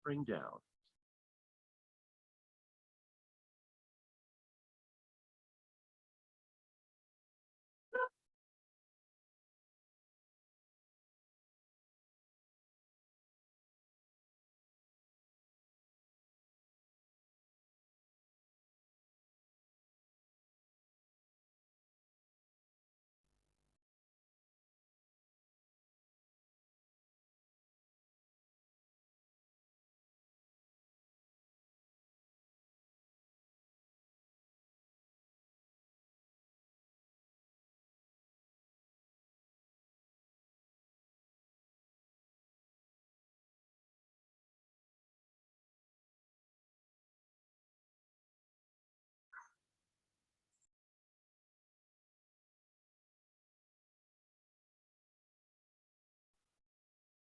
tapering down.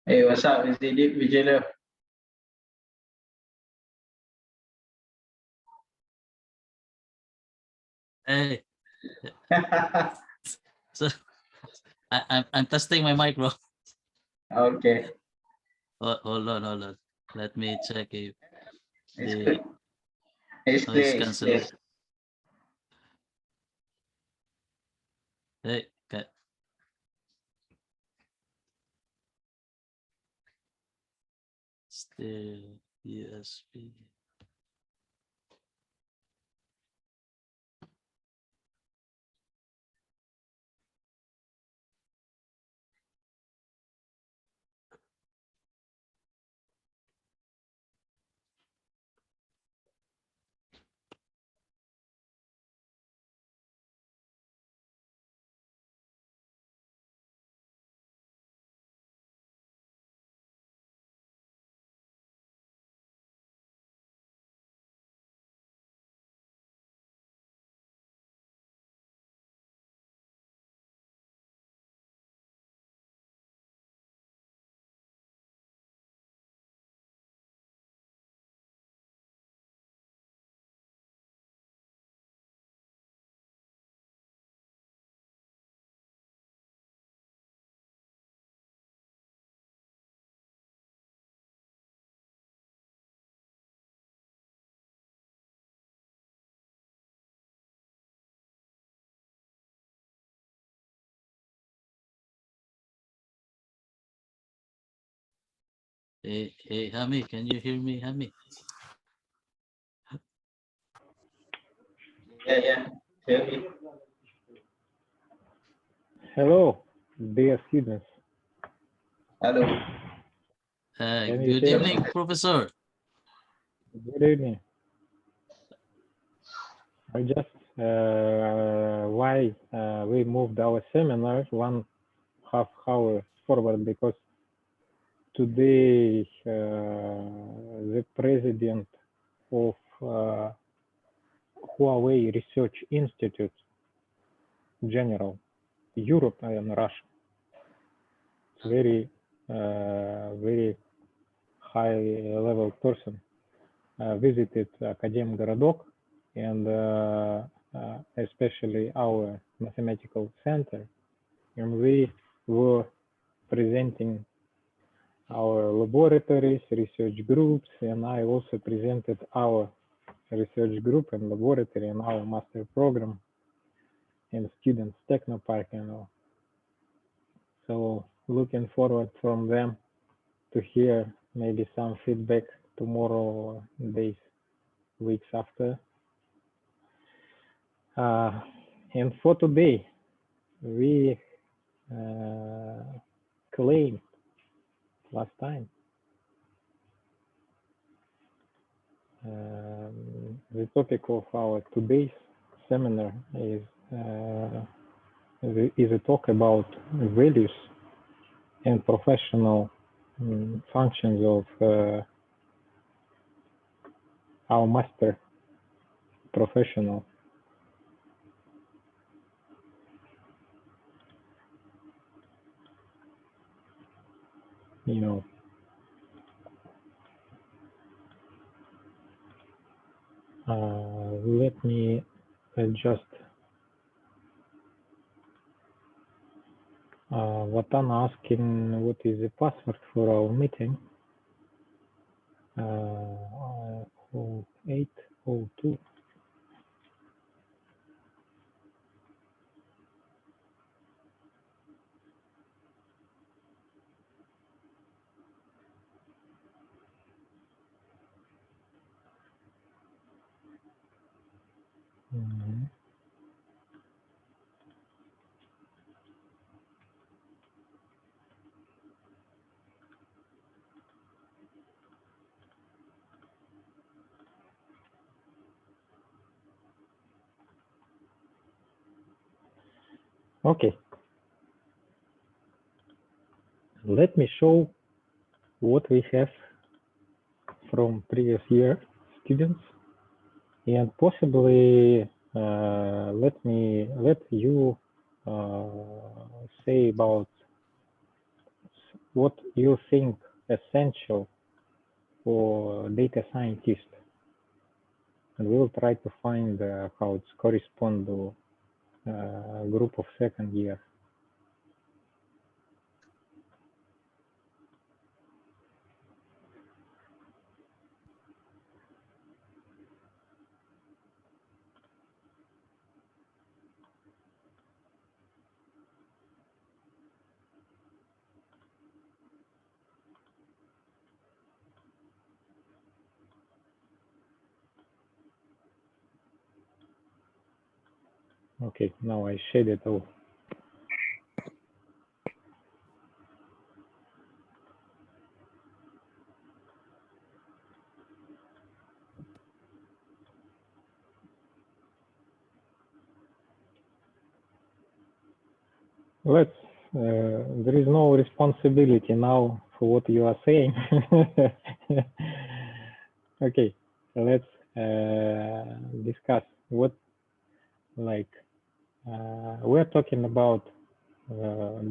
Hey, what's up, Virgilio? Hey, so I'm testing my mic, bro. Okay, Hold on. Let me check if it's the good. It's noise clear, it's clear. cancellation. Hey, okay. Still USB. Hey, Hami, can you hear me, Hami? Yeah. Tell me. Hello, dear students. Hello. Can you Good hear evening, Professor. Good evening. I just why we moved our seminar 1.5 hours forward because today the president of Huawei Research Institute General Europe and Russia, very high level person, visited Akademgorодок and especially our mathematical center, and we were presenting our laboratories, research groups, and I also presented our research group and laboratory and our master program and students technopark and all. So looking forward from them to hear maybe some feedback tomorrow or days, weeks after. And for today, we claimed last time the topic of our today's seminar is a talk about values and professional functions of our master professional. You know, let me adjust what I'm asking. What is the password for our meeting? 0802. Okay. Let me show what we have from previous year students, and possibly let you say about what you think essential for data scientist, and we will try to find how it's correspond to group of second year. Okay, now I shade it all. Let's, there is no responsibility now for what you are saying. Okay, let's discuss what, like, we're talking about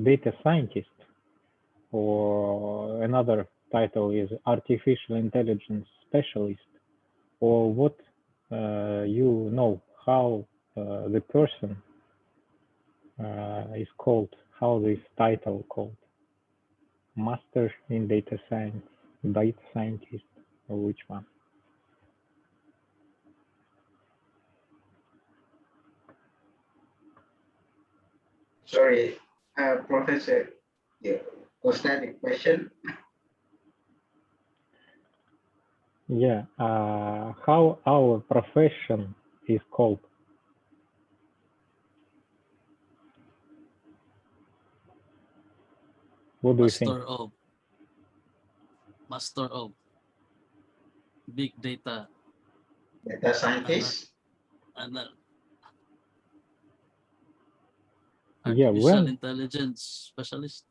data scientist, or another title is artificial intelligence specialist, or what you know how the person is called, how this title called, master in data science, data scientist, or which one? Sorry, Professor. Yeah. Was that the question? Yeah, how our profession is called? What do you think? Master of big data. Data scientist? Yeah, Artificial when intelligence specialist.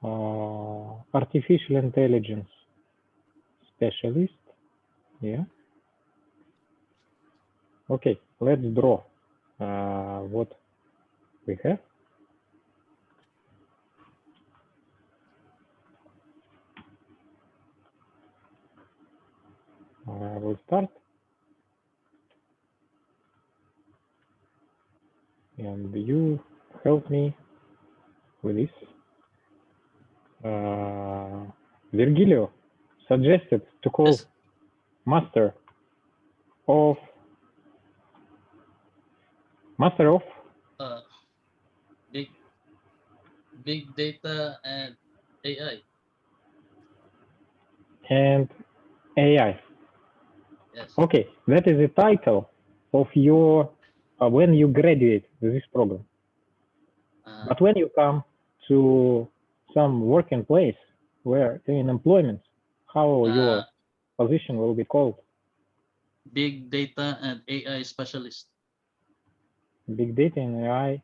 artificial intelligence specialist. Yeah. Okay, let's draw what we have. We'll start. And you help me with this. Virgilio suggested to call Yes. master of Big data and AI. And AI. Yes. Okay, that is the title of your when you graduate with this program. But when you come to some working place where in employment, how your position will be called? Big data and AI specialist. Big data and AI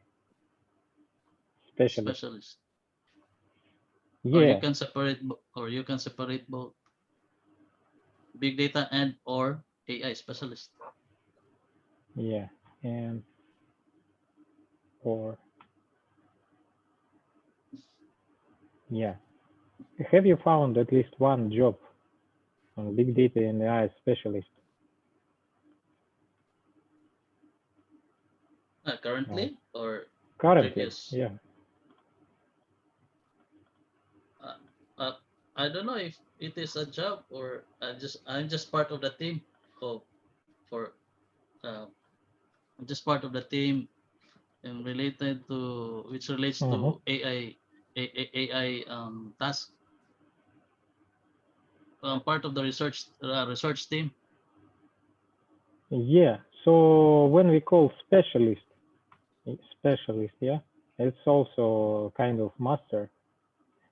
specialist. Yeah. Or you can separate both. Big data and or AI specialist. Yeah, and or yeah. Have you found at least one job on big data and AI specialist? Currently or currently? Previous? Yeah. I don't know it is a job, or I'm just part of the team of for I'm just part of the team and related to which relates to AI task. I'm part of the research team. Yeah. So when we call specialist, yeah, it's also kind of master,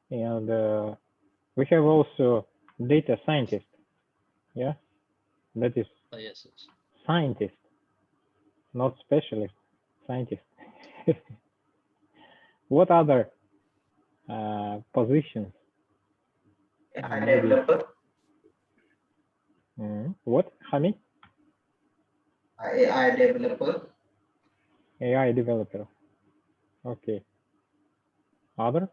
and we have also data scientist. Yeah, that is Yes, yes. scientist, not specialist, scientist. What other positions? AI Maybe. developer. What, Hami? AI developer. AI developer. Okay. Other?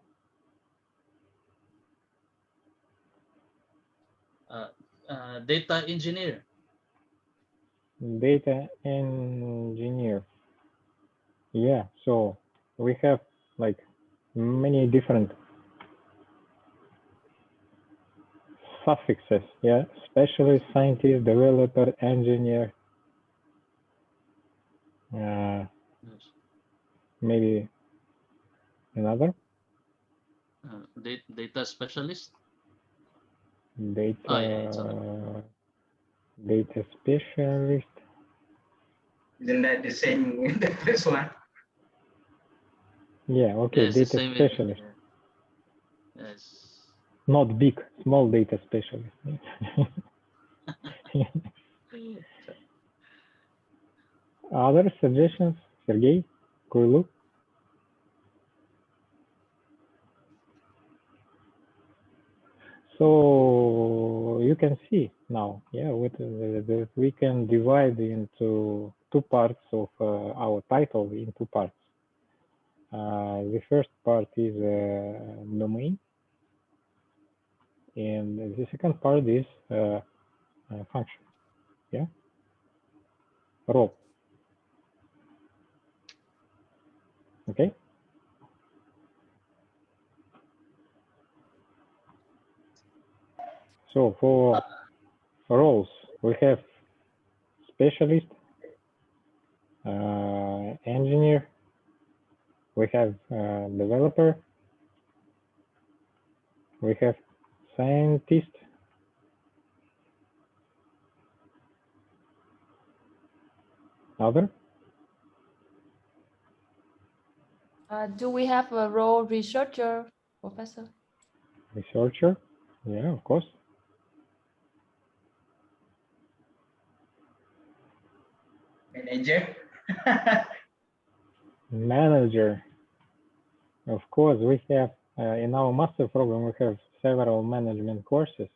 Data engineer. Data engineer. Yeah, so we have like many different suffixes. Yeah, specialist, scientist, developer, engineer. Yes. Maybe another? Data specialist. Data, Yeah, it's another. data specialist. Isn't that the same with the first one? Yeah, okay, Yes, it's data same specialist. Yes. Not big, small data specialist. Other suggestions, Sergey, Khue Luu? So you can see now, yeah, we can divide into two parts of our title in two parts. The first part is domain, and the second part is function, yeah, role. Okay. So for roles, we have specialist, engineer, we have developer, we have scientist, other. Do we have a role researcher, Professor? Researcher, yeah, of course. Manager. Manager, of course, we have in our master program, we have several management courses.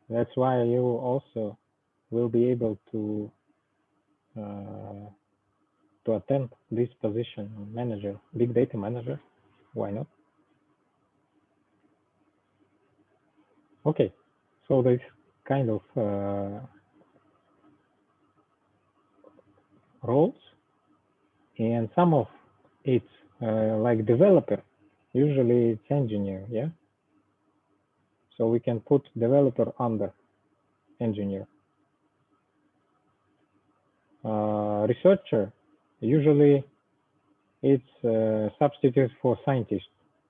That's why you also will be able to attend this position, manager, big data manager. Why not? Okay, so this kind of roles, and some of it's like developer. Usually it's engineer, yeah. So we can put developer under engineer. Researcher, usually it's a substitute for scientist,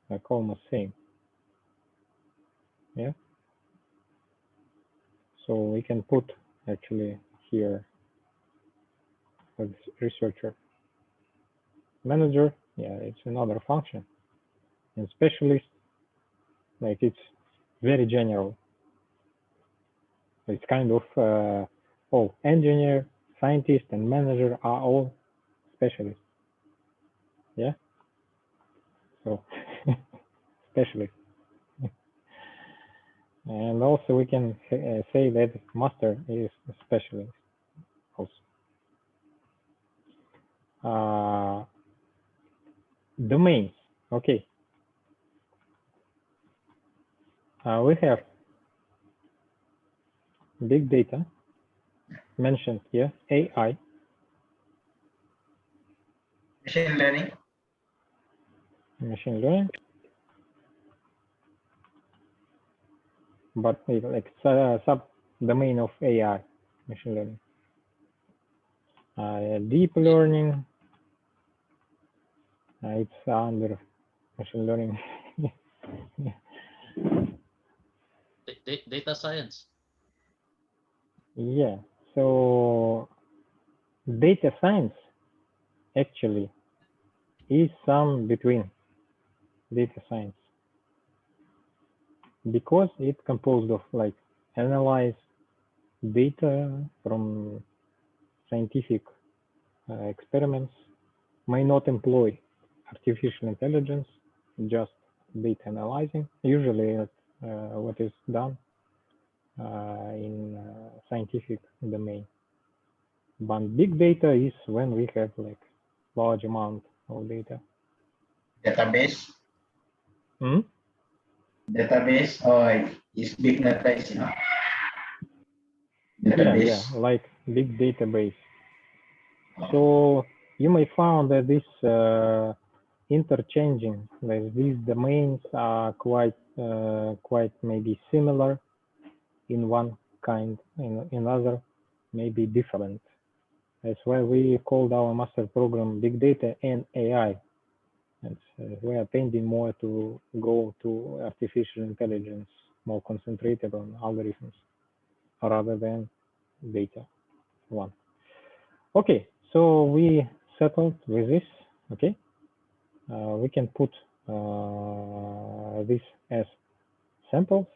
like almost same. Yeah. So we can put actually here as researcher. Manager, yeah, it's another function. And specialist, like it's very general. It's kind of engineer, scientist, and manager are all specialists. Yeah. So specialist. And also we can say that master is a specialist also. Domains, okay. We have big data mentioned here, AI, Machine learning. machine learning, but like sub-domain of AI, machine learning. Deep learning, it's under machine learning. Data science. Yeah, so data science actually is some between data science, because it's composed of like analyze data from scientific experiments, may not employ artificial intelligence, just data analyzing. Usually what is done in scientific domain. But big data is when we have like large amount of data. Database. Hmm? Database or is big database, you know? Yeah, Database. like big database. So you may find that this interchanging, like these domains are quite maybe similar in one kind, in another maybe different. That's why we called our master program Big Data and AI. And we are tending more to go to artificial intelligence, more concentrated on algorithms rather than data one. Okay, so we settled with this. Okay, we can put this as samples,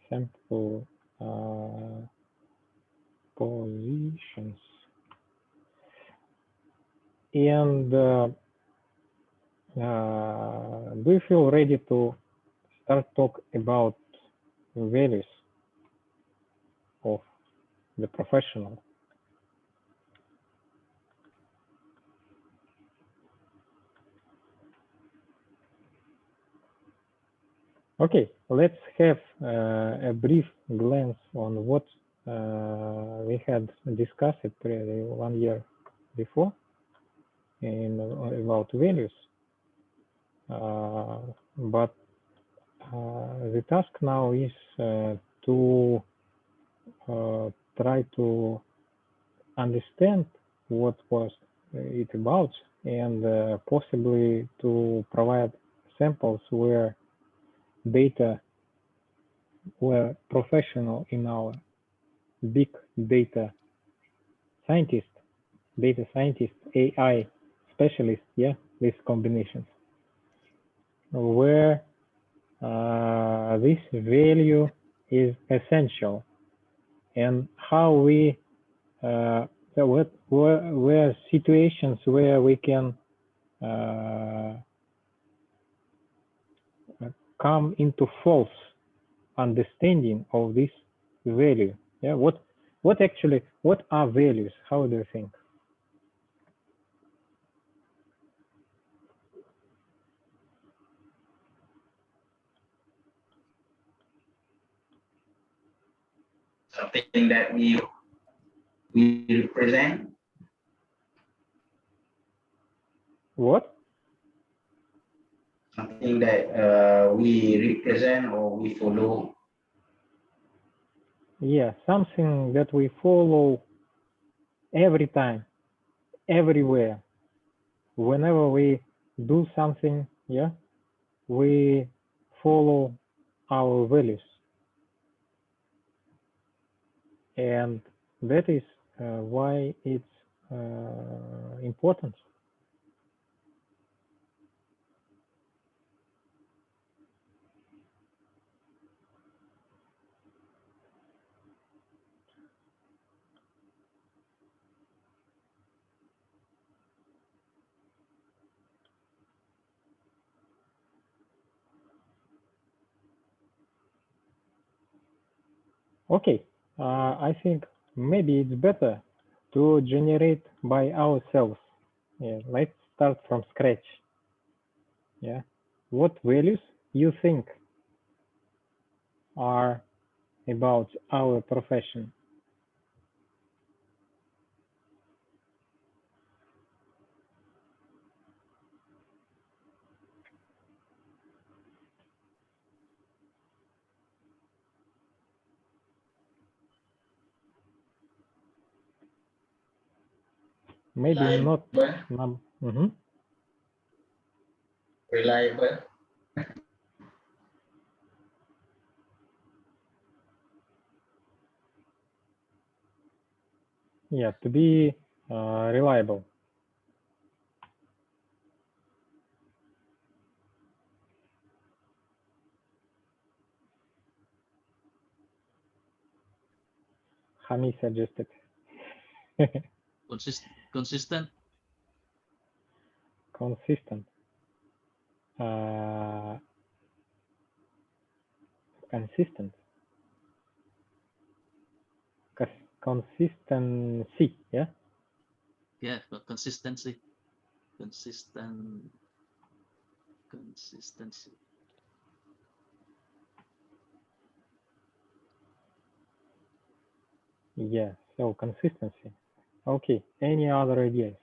sample positions, and do you feel ready to start talk about values of the professional? Okay, let's have a brief glance on what we had discussed 1 year before in about values. But the task now is to try to understand what was it about, and possibly to provide samples where data were professional in our big data scientist, AI specialist, yeah, these combinations, where this value is essential, and how we so what were situations where we can come into false understanding of this value. Yeah, what are values? How do you think? Something that we represent. What? Something that we represent or we follow. Yeah, something that we follow every time, everywhere. Whenever we do something, yeah, we follow our values, and that is why it's important. Okay, I think maybe it's better to generate by ourselves. Yeah, let's start from scratch. Yeah, what values you think are about our profession? maybe not. Reliable. Reliable. Yeah, to be reliable. Hami suggested. Consistent. Consistent. Consistent. Consistency, yeah? Yeah, but consistency. Consistency. Yeah, so consistency. Okay, any other ideas?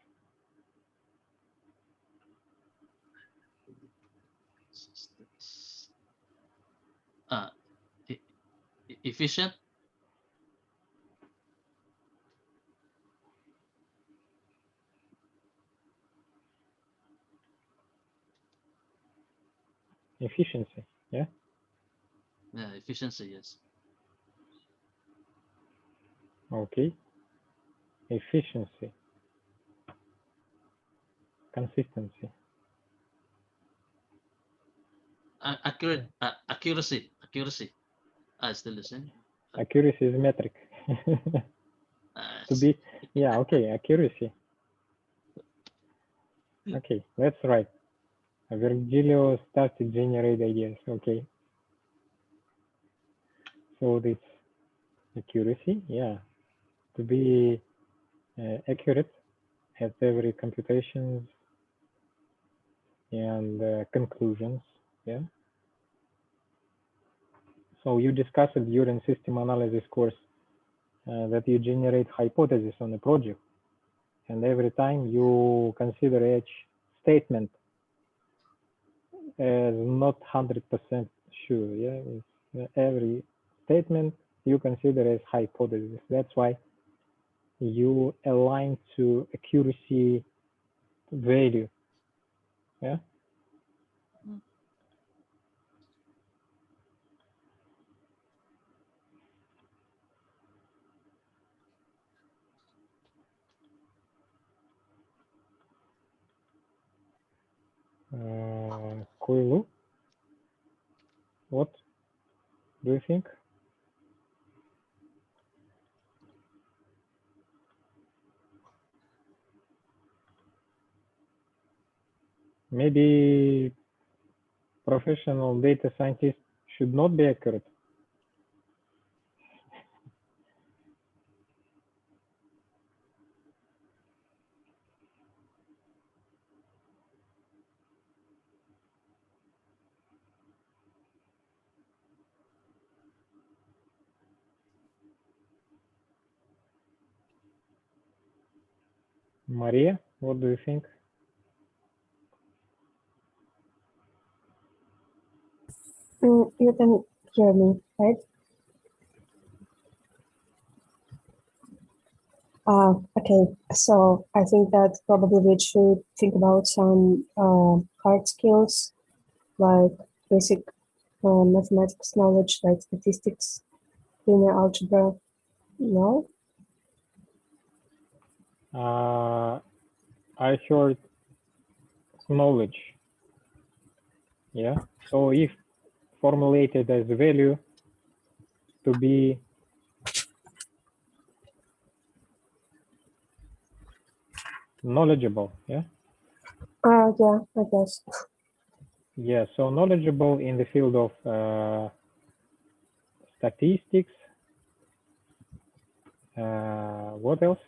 Efficient. Efficiency, yeah? Yeah, efficiency, yes. Okay. Efficiency. Consistency. Accurate. Accuracy. Still the same. Accuracy is metric. To be, yeah, okay, accuracy. Okay, that's right. Virgillio starts to generate ideas. Okay. So this accuracy, yeah, to be accurate at every computations and conclusions. Yeah. So you discussed it during system analysis course that you generate hypothesis on a project, and every time you consider each statement as not 100% sure. Yeah, every statement you consider as hypothesis. That's why you align to accuracy value. Yeah. Khue Luu, what do you think? Maybe professional data scientists should not be accurate. Maria, what do you think? You can hear me, right? Okay, so I think that probably we should think about some hard skills like basic mathematics knowledge, like statistics, linear algebra. No? I heard knowledge. Yeah. So if formulated as a value to be knowledgeable. Yeah. Yeah, I guess. Yeah. So knowledgeable in the field of statistics. What else?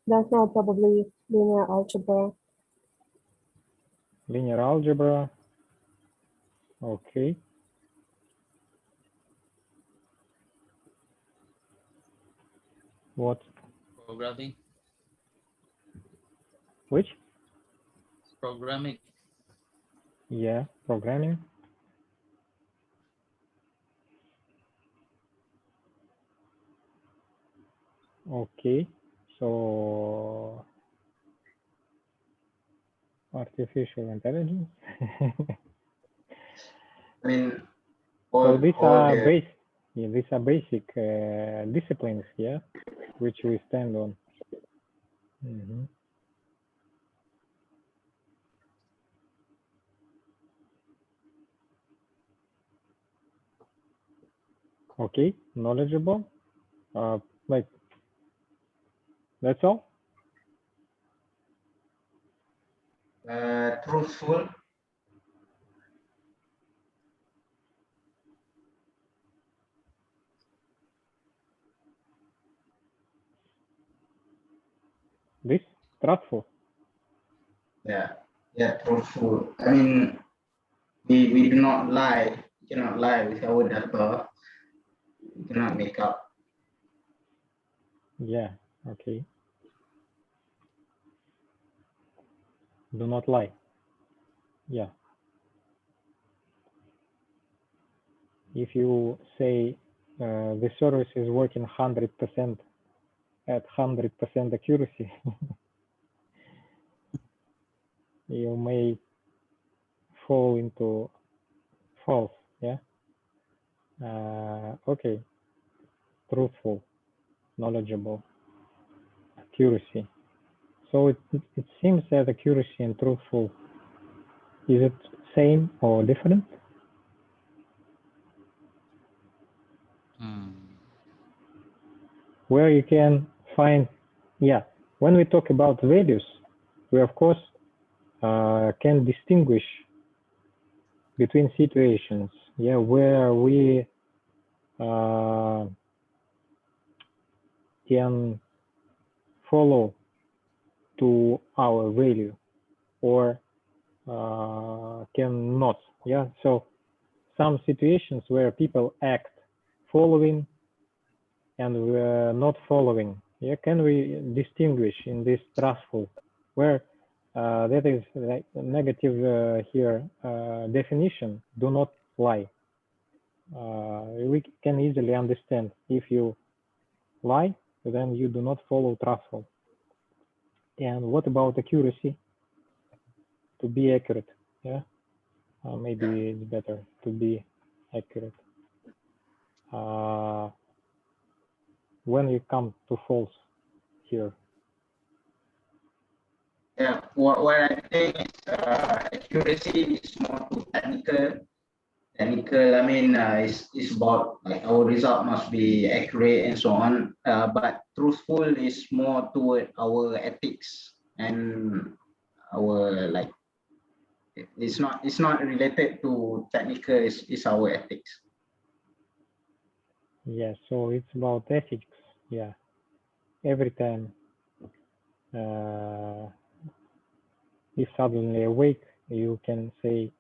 That's not probably linear algebra. Linear algebra. Okay. What? Programming. Which? Programming. Yeah, programming. Okay. So artificial intelligence. I mean, So these are the, basic disciplines, yeah, which we stand on. Mhm. Okay, knowledgeable. Like that's all. truthful. This trustful. Yeah, truthful. I mean, we do not lie. We cannot lie with our data. We cannot make up. Yeah. Okay. Do not lie. Yeah. If you say the service is working 100% at 100% accuracy, you may fall into false. Yeah. Okay. Truthful, knowledgeable, accuracy. So it seems that accuracy and truthful, is it same or different? Where you can find, yeah, when we talk about values, we of course can distinguish between situations, yeah, where we can follow to our value or cannot, yeah. So some situations where people act following and not following, yeah, can we distinguish in this trustful, where that is like negative here definition, do not lie. We can easily understand if you lie, then you do not follow trustful. And what about accuracy? To be accurate, yeah. Maybe it's better to be accurate. When you come to false here. Yeah, what I think is accuracy is more to technical. Technical, I mean, it's about like our result must be accurate and so on. But truthful is more toward our ethics and our like. It's not related to technical. It's our ethics. Yeah, so it's about ethics. Yeah, every time you suddenly awake, you can say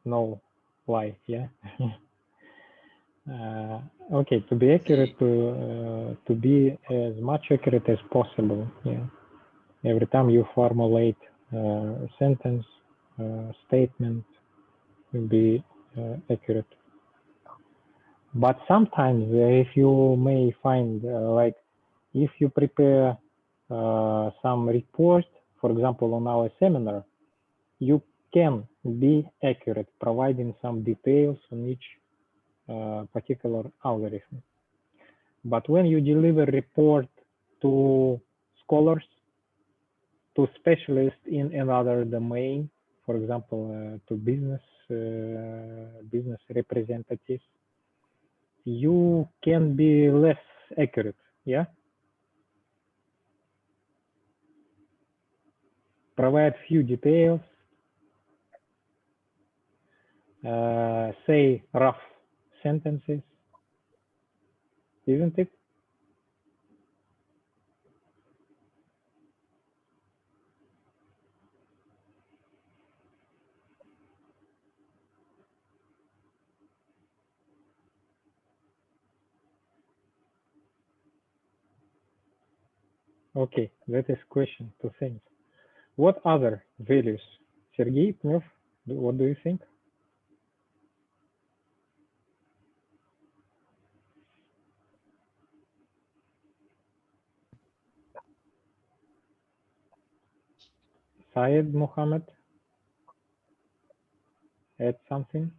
no lie. Yeah. Okay, to be accurate, to be as much accurate as possible. Yeah. Every time you formulate a sentence, statement, will be accurate. But sometimes, if you may find like if you prepare some report, for example, on our seminar, you can be accurate, providing some details on each particular algorithm. But when you deliver report to scholars, to specialists in another domain, for example, to business representatives, you can be less accurate. Yeah. Provide few details, say rough sentences, isn't it? Okay, that is question to think. What other values? Sergey, what do you think? Syed Muhammad, add something?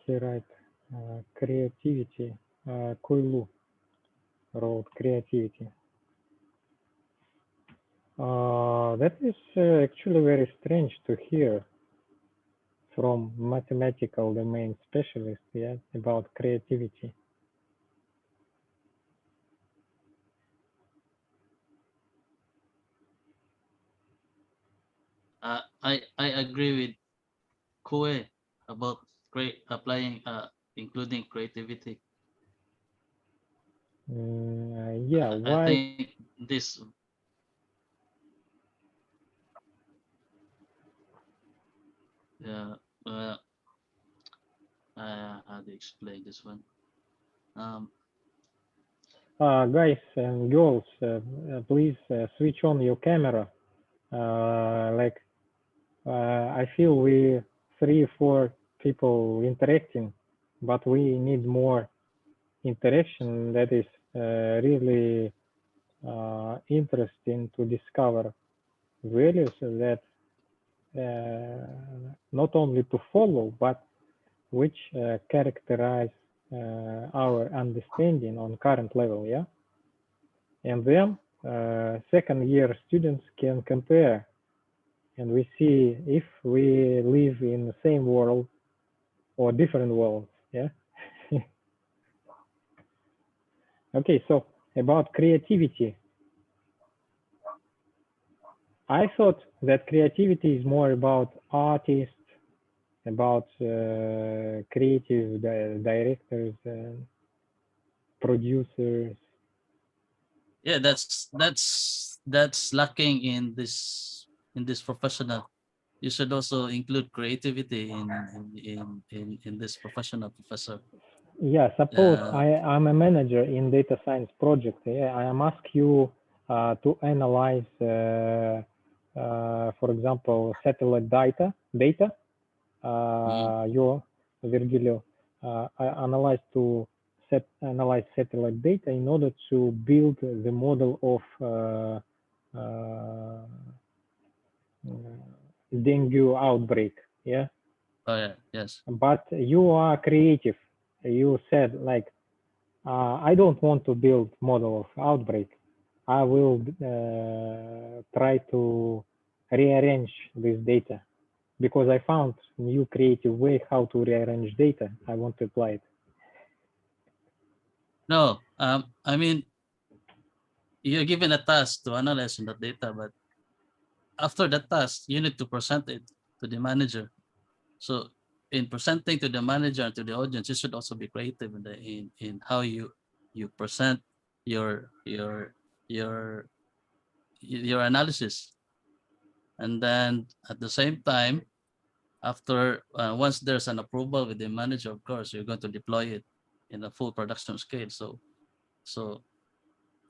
He write creativity. Khue Luu wrote creativity. That is actually very strange to hear from mathematical domain specialist, yeah, about creativity. I agree with Khue about applying including creativity. Yeah, I why? think this. Yeah. How to explain this one? Guys and girls, please switch on your camera. Like, I feel we 3-4 people interacting, but we need more interaction. That is really interesting to discover values that not only to follow, but which characterize our understanding on current level, yeah? And then second year students can compare, and we see if we live in the same world or different worlds, yeah? Okay, so about creativity. I thought that creativity is more about artists, about creative directors, producers. Yeah, that's lacking in this professional. You should also include creativity in this professional, professor. Yeah, suppose I'm a manager in data science project. Yeah, I am ask you to analyze, for example, satellite data, your virgillio, I analyze satellite data in order to build the model of dengue outbreak. Yeah. Oh yeah, yes. But you are creative. You said like, I don't want to build model of outbreak. I will try to rearrange this data because I found new creative way how to rearrange data. I want to apply it. No, I mean, you're given a task to analyze on that data, but after that task, you need to present it to the manager. So in presenting to the manager and to the audience, you should also be creative in how you present your analysis. And then at the same time, after once there's an approval with the manager, of course, you're going to deploy it in a full production scale. So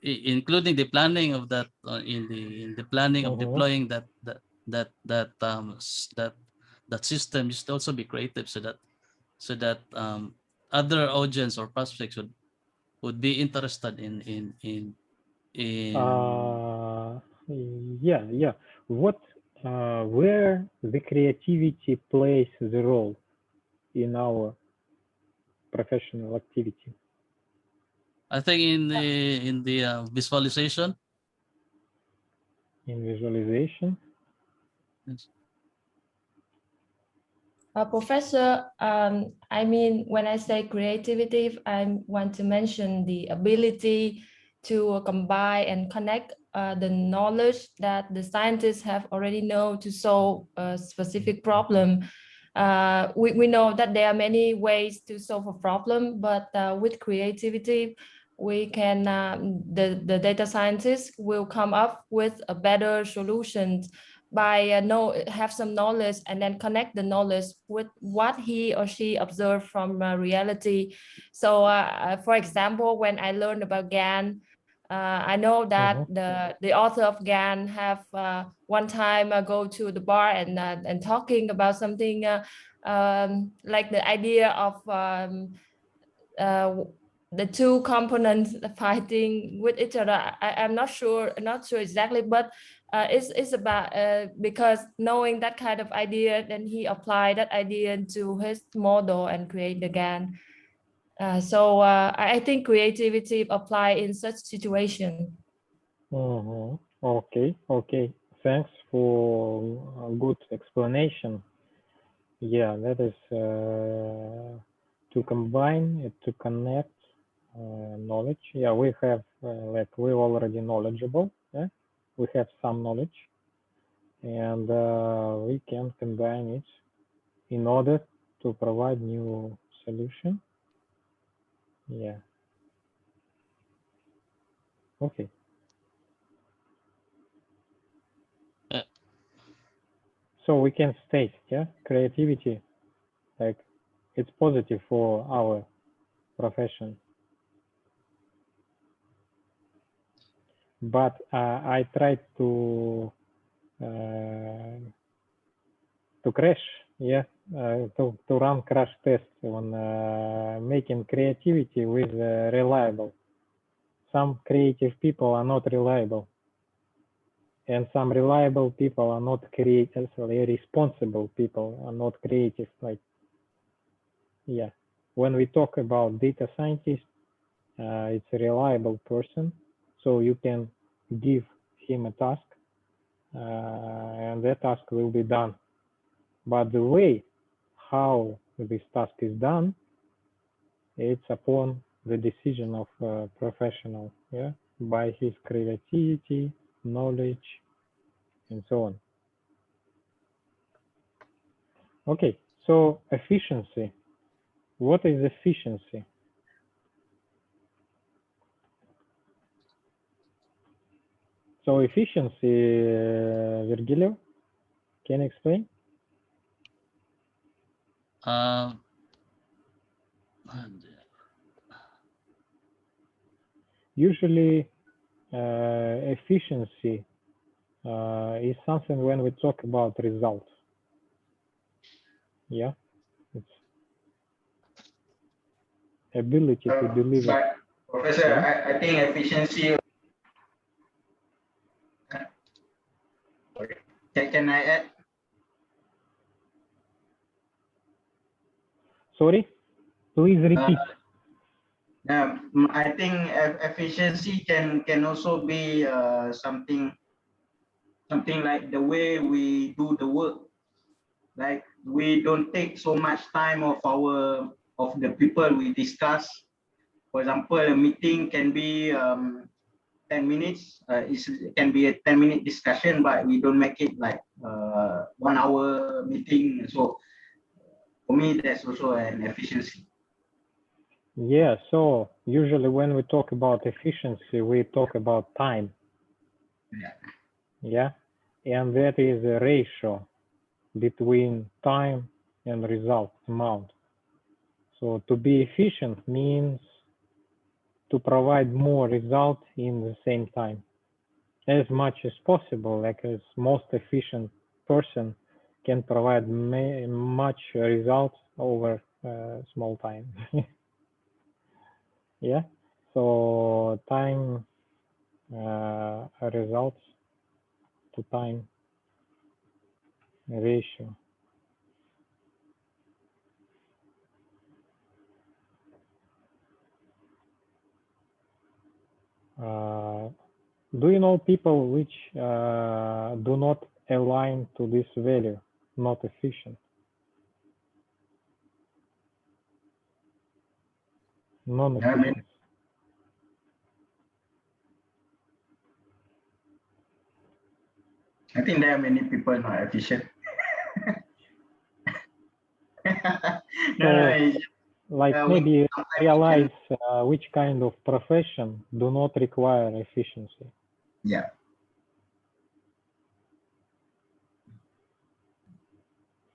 including the planning of that in the planning of deploying that system, you should also be creative so that other audience or prospects would be interested in Yeah. What where the creativity plays the role in our professional activity? I think in the visualization. In visualization. Yes. Professor, I mean, when I say creativity, I want to mention the ability to combine and connect the knowledge that the scientists have already know to solve a specific problem. We know that there are many ways to solve a problem, but with creativity, we can the data scientists will come up with a better solution by have some knowledge and then connect the knowledge with what he or she observed from reality. So for example, when I learned about GAN, I know that the author of GAN have one time go to the bar and talking about something like the idea of the two components fighting with each other. I'm not sure exactly, but it's about because knowing that kind of idea, then he applied that idea to his model and create the GAN. So I think creativity apply in such situation. Okay, okay. Thanks for a good explanation. Yeah, that is to combine, to connect knowledge. Yeah, we have like we're already knowledgeable. Yeah, we have some knowledge, and we can combine it in order to provide new solution. Yeah. Okay. So we can state, yeah, creativity, like it's positive for our profession. But I tried to crash, yeah, to run crash tests on making creativity with reliable. Some creative people are not reliable, and some reliable people are not creative. Responsible people are not creative. Like, yeah, when we talk about data scientist, it's a reliable person, so you can give him a task, and that task will be done. But the way how this task is done, it's upon the decision of a professional, yeah, by his creativity, knowledge, and so on. Okay, so efficiency. What is efficiency? So efficiency, Virgilio, can you explain? Usually, efficiency is something when we talk about results. Yeah, it's ability to deliver. But Professor, yeah. I think efficiency. Can I add? Sorry, please repeat. I think efficiency can also be something like the way we do the work. Like we don't take so much time of the people we discuss. For example, a meeting can be 10 minutes. It can be a 10-minute discussion, but we don't make it like 1 hour meeting. So for me, that's also an efficiency. Yeah, so usually when we talk about efficiency, we talk about time. Yeah, and that is a ratio between time and result amount. So to be efficient means to provide more result in the same time, as much as possible. Like as most efficient person can provide much result over small time. Yeah, so time results to time ratio. Do you know people which do not align to this value, not efficient? Non-efficient. I think there are many people not efficient. Like maybe realize which kind of profession do not require efficiency. Yeah.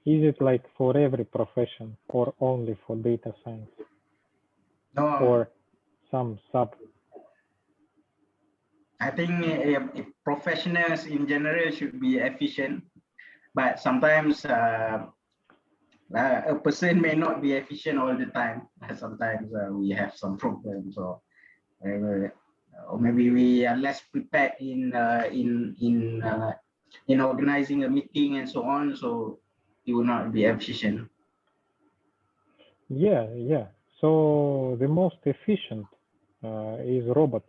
Is it like for every profession or only for data science? No. Or some sub? I think professionals in general should be efficient, but sometimes A person may not be efficient all the time. Sometimes we have some problems, or maybe we are less prepared in organizing a meeting and so on. So it will not be efficient. Yeah, yeah. So the most efficient is robot.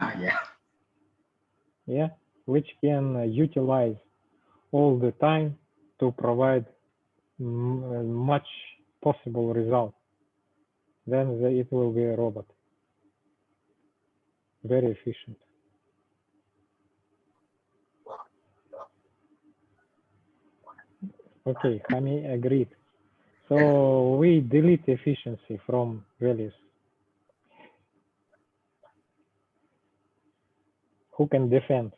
Yeah. Yeah, which can utilize all the time to provide much possible result. Then it will be a robot. Very efficient. Okay, Hami agreed. So we delete efficiency from values. Who can defend?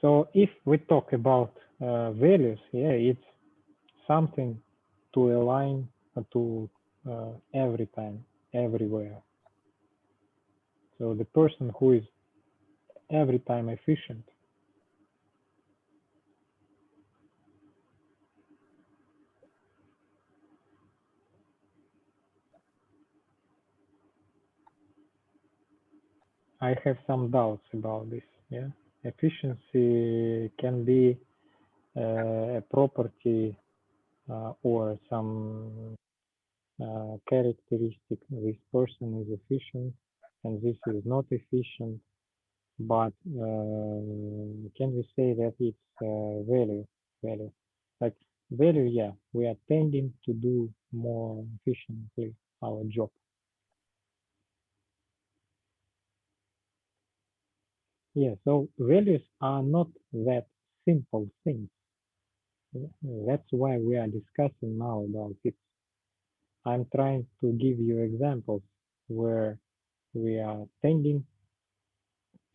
So if we talk about values, yeah, it's something to align to every time, everywhere. So the person who is every time efficient, I have some doubts about this. Yeah, efficiency can be a property or some characteristic. This person is efficient and this is not efficient. But can we say that it's value? Value, like value, yeah, we are tending to do more efficiently our job. Yeah, so values are not that simple things. That's why we are discussing now about it. I'm trying to give you examples where we are tending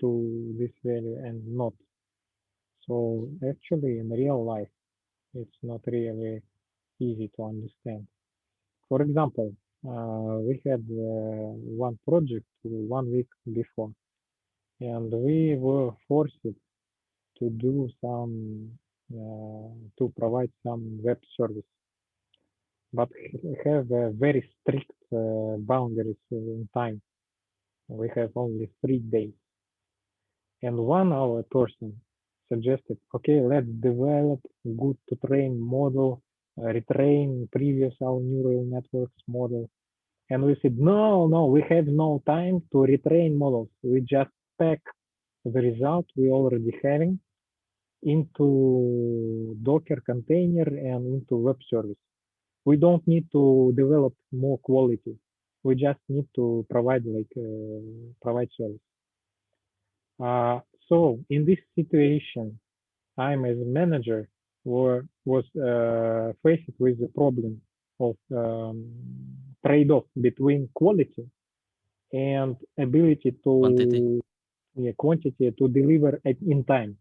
to this value and not. So actually in real life, it's not really easy to understand. For example, we had one project 1 week before, and we were forced to do some, to provide some web service, but have very strict boundaries in time. We have only 3 days. And one our person suggested, okay, let's develop good to train model, retrain previous our neural networks model. And we said, no, no, we have no time to retrain models. We just pack the result we already having into Docker container and into web service. We don't need to develop more quality. We just need to provide provide service. So in this situation, I'm as a manager was faced with the problem of trade-off between quality and ability to quantity to deliver in time.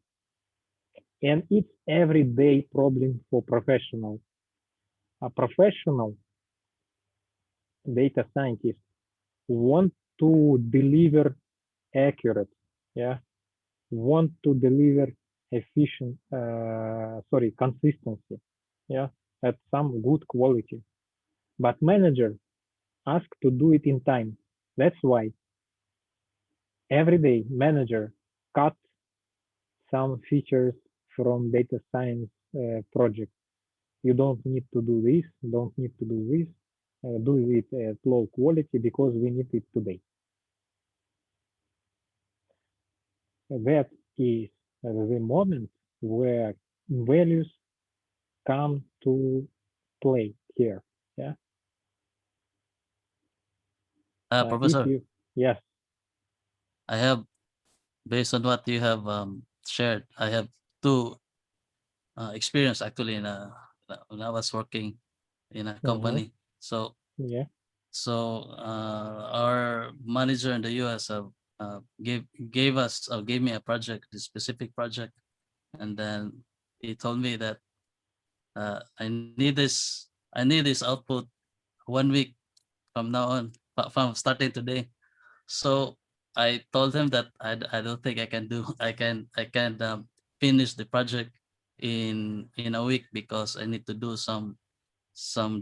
And it's everyday problem for professionals. A professional data scientist want to deliver accurate, yeah, want to deliver efficient, consistency, yeah, at some good quality. But manager ask to do it in time. That's why every day manager cut some features from data science project. You don't need to do this, don't need to do this, do it at low quality because we need it today. That is the moment where values come to play here. Yeah. Professor, yes. I have, based on what you have shared, I have two experience actually when I was working in a company. So yeah. So our manager in the US gave me a project, this specific project, and then he told me that I need this output 1 week from now on, from starting today. So I told him that I don't think I can finish the project in a week because I need to do some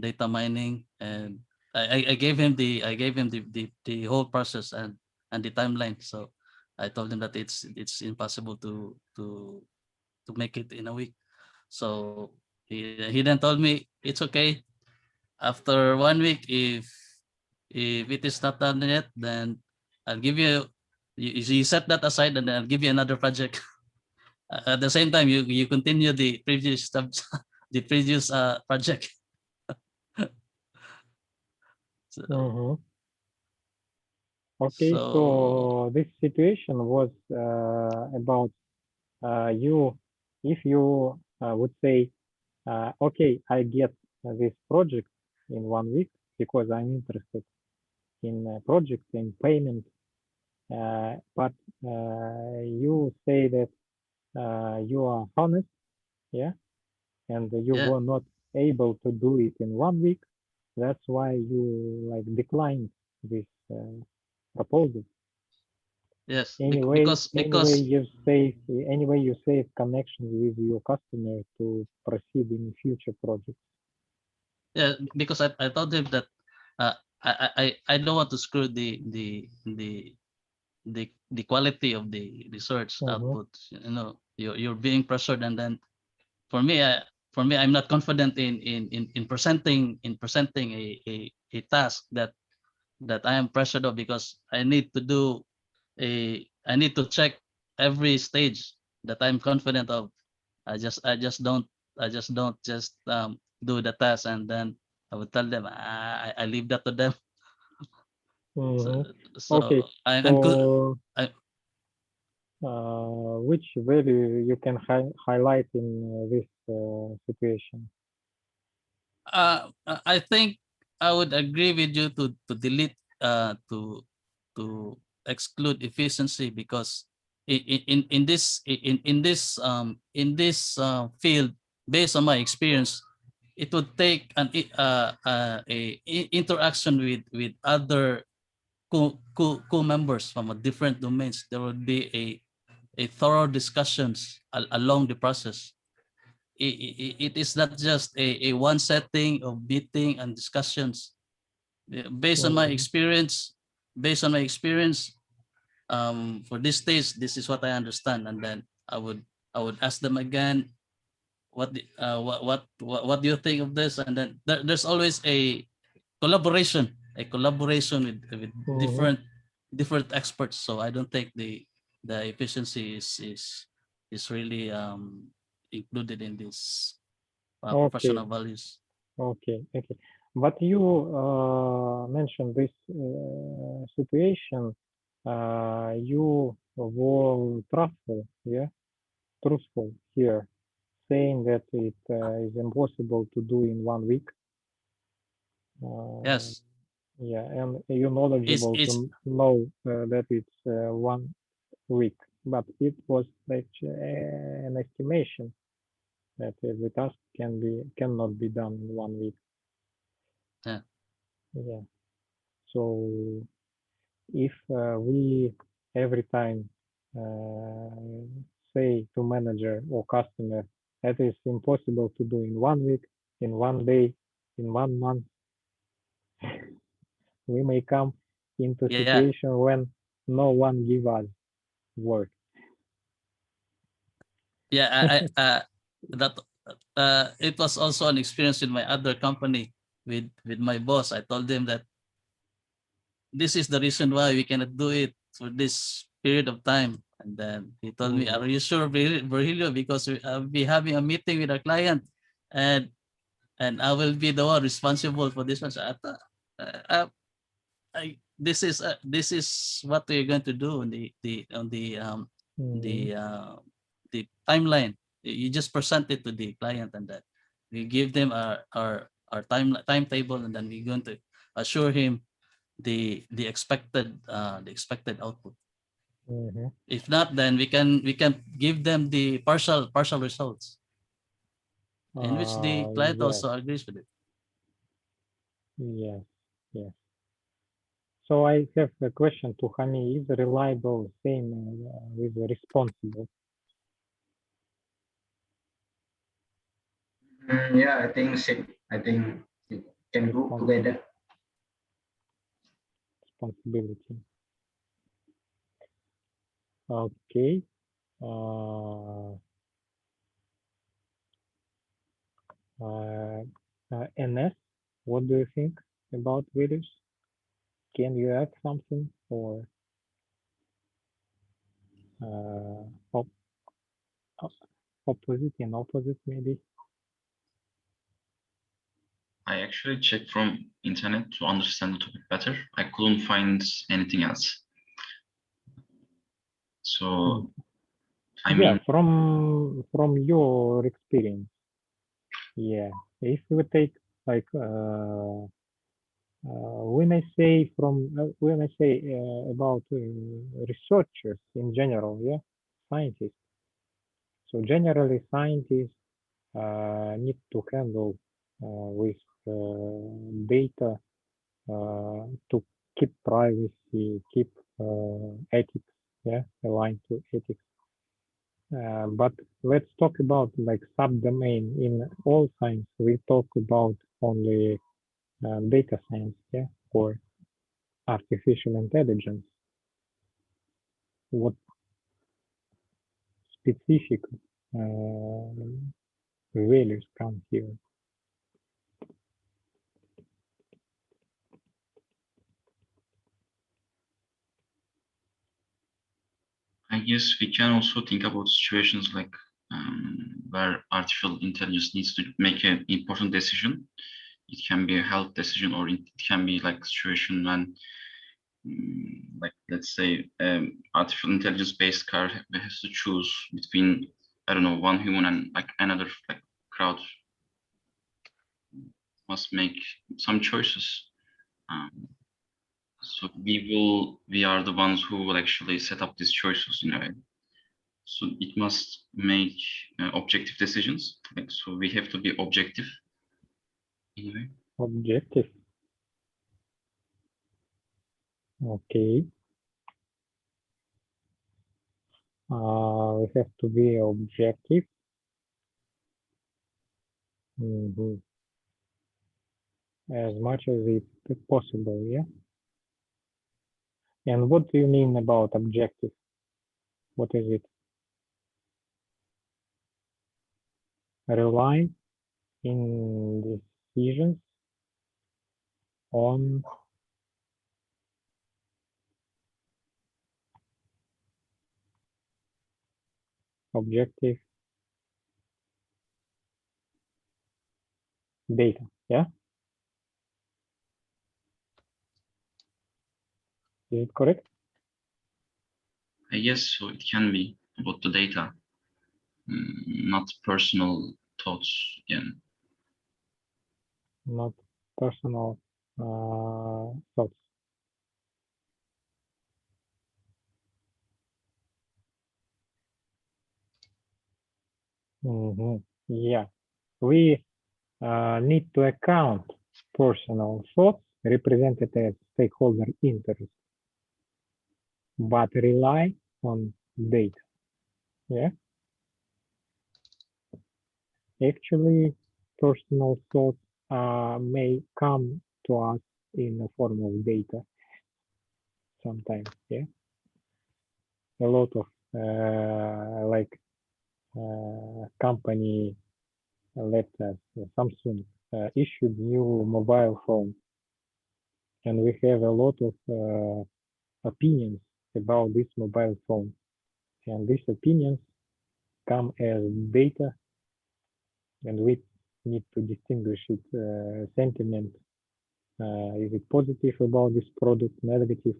data mining, and I gave him the whole process and the timeline. So I told him that it's impossible to make it in a week. So he then told me it's okay. After 1 week, if it is not done yet, then I'll give you set that aside, and then I'll give you another project. At the same time, you continue the previous stuff, the previous project. So, Okay, so so this situation was about you, if you would say, okay, I get this project in 1 week because I'm interested in a project in payment, but you say that you are honest, yeah, and you yeah, were not able to do it in 1 week. That's why you like declined this proposal. yes, Anyway, you save connections with your customer to proceed in future projects. yeah, because I told him that I don't want to screw the quality of the research output. You know, you're being pressured, and then for me, I'm not confident in presenting a task that I am pressured of, because I need to check every stage that I'm confident of. I just don't just do the task and then I would tell them I leave that to them. So, Mhm. so Okay, I'm good. so which value you can highlight in this situation? I think I would agree with you to delete to exclude efficiency, because in this field, based on my experience, it would take interaction with other co-members from a different domains. There would be a thorough discussions along the process. It is not just a one setting of meeting and discussions. Based on my Mhm. experience, based on my experience, for this stage, this is what I understand, and then I would ask them again, what do you think of this, and then there's always a collaboration with Mhm. different experts. So I don't think the efficiency is really included in this Okay, professional values. okay. But you mentioned this situation. You were truthful here, saying that it is impossible to do in 1 week. Uh, Yes, yeah, and you're knowledgeable it's to know that it's 1 week, but it was like an estimation that the task cannot be done in 1 week. yeah, Yeah. So if we every time uh, say to manager or customer that is impossible to do in 1 week, in 1 day, in 1 month, we may come into yeah, situation when no one give us work. yeah. That it was also an experience with my other company, with my boss. I told him that this is the reason why we cannot do it for this period of time. And then he told me, "Are you sure, Virgilio? Because I'll be having a meeting with a client, and I will be the one responsible for this one." So this is what we're going to do on Mm, the uh, the timeline. You just present it to the client, and then we give them our timetable, and then we're going to assure him the expected output. mhm. If not, then we can give them the partial results, in which the client Yes, also agrees with it. yes, yes. So I have a question to Hami. Is reliable same with responsible? Yeah, I think same. I think it can go together. Responsibility. Okay. Uh, NS, what do you think about values? Can you add something or opposite and opposite maybe? I actually checked from internet to understand the topic better. I couldn't find anything else. So, I mean, from your experience, yeah. If we take like when I say about researchers in general, yeah, scientists. So generally, scientists need to handle with data to keep privacy, keep ethics, yeah, aligned to ethics. But let's talk about like subdomain in all science. We talk about only data science, yeah, or artificial intelligence. What specific values come here? I guess we can also think about situations like where artificial intelligence needs to make an important decision. It can be a health decision, or it can be like a situation when, like let's say, artificial intelligence-based car has to choose between, I don't know, one human and like another like crowd must make some choices. So we are the ones who will actually set up these choices in a way. So it must make objective decisions. Like, so we have to be objective in a way. Objective. Okay. We have to be objective. As much as it's possible, yeah. And what do you mean about objective? What is it? Rely in decisions on objective data, yeah? Is it correct? I guess so. It can be about the data, not personal thoughts again. Not personal thoughts. Yeah, we need to account personal thoughts represented as stakeholder interest, but rely on data. Yeah. Actually, personal thoughts may come to us in the form of data sometimes. Yeah. A lot of like company, let's say Samsung, issued new mobile phone, and we have a lot of opinions about this mobile phone, and these opinions come as data, and we need to distinguish it sentiment. Is it positive about this product, negative?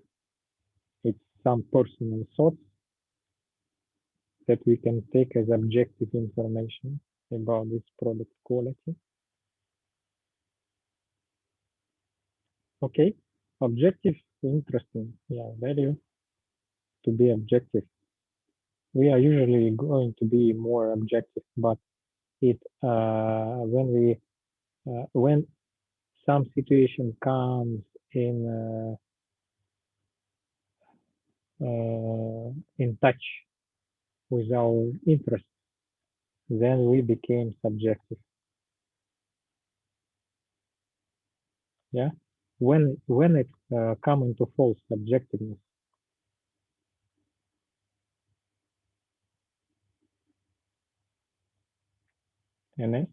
It's some personal thoughts that we can take as objective information about this product quality. Okay, objective, interesting. Yeah, value to be objective. We are usually going to be more objective, but it when some situation comes in touch with our interests, then we became subjective. Yeah, when it come into false subjectiveness. And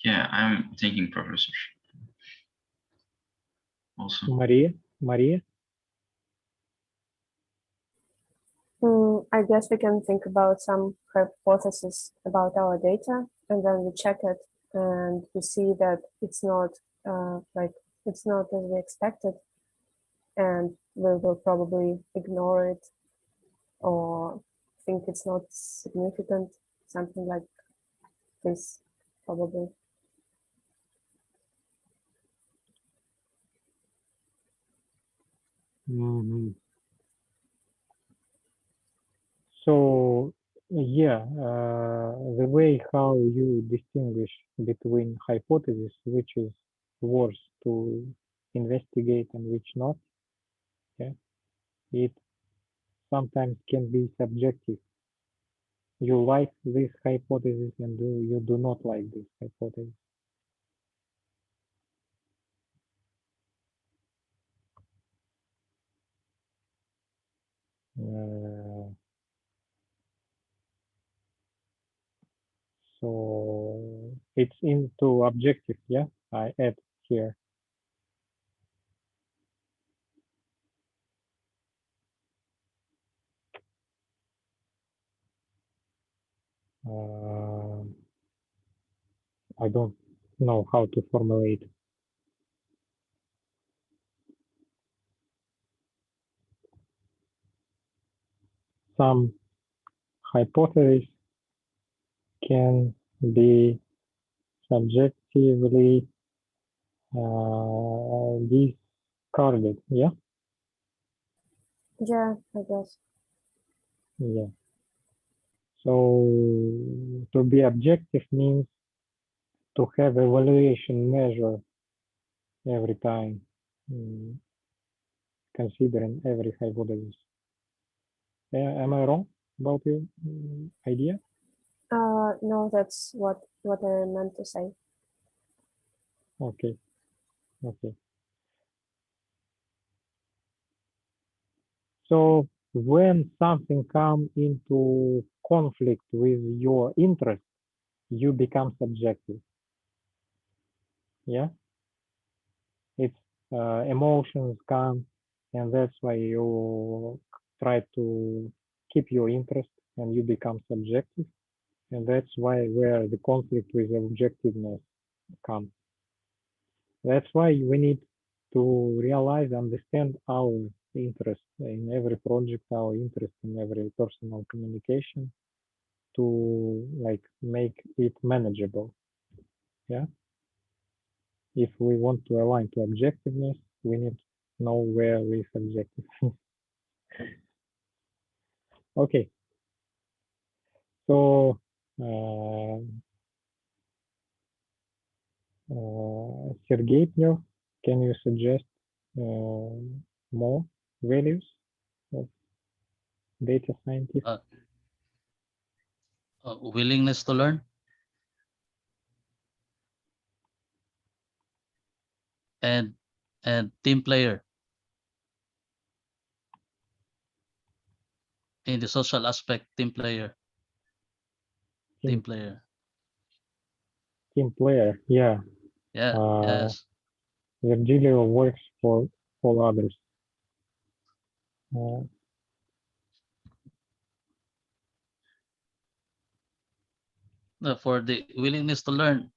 Yeah, I'm thinking, Professor. Also, Maria. I guess we can think about some hypotheses about our data, and then we check it, and we see that it's not it's not as we expected, and we will probably ignore it or think it's not significant, something like this, probably. Mm-hmm. So yeah, the way how you distinguish between hypotheses, which is worth to investigate and which not, yeah, it sometimes can be subjective. You like this hypothesis and you do not like this hypothesis. So it's into objective, yeah, I add here. I don't know how to formulate. Some hypotheses can be subjectively discarded, yeah? Yeah, I guess. Yeah. So to be objective means to have evaluation measure every time, considering every hypothesis. Am I wrong about your idea? No, that's what I meant to say. Okay. Okay. So when something comes into conflict with your interest, you become subjective. Yeah, it's emotions come, and that's why you try to keep your interest, and you become subjective, and that's why where the conflict with objectiveness comes. That's why we need to realize, understand our interest in every project, our interest in every personal communication, to like make it manageable. Yeah. If we want to align to objectiveness, we need to know where we subjective. Okay. So Sergey, can you suggest more values of data scientist? Willingness to learn and team player in the social aspect. Team player. Team player. Team player, yeah. Yeah. Yes. Virgillio works for others. For the willingness to learn,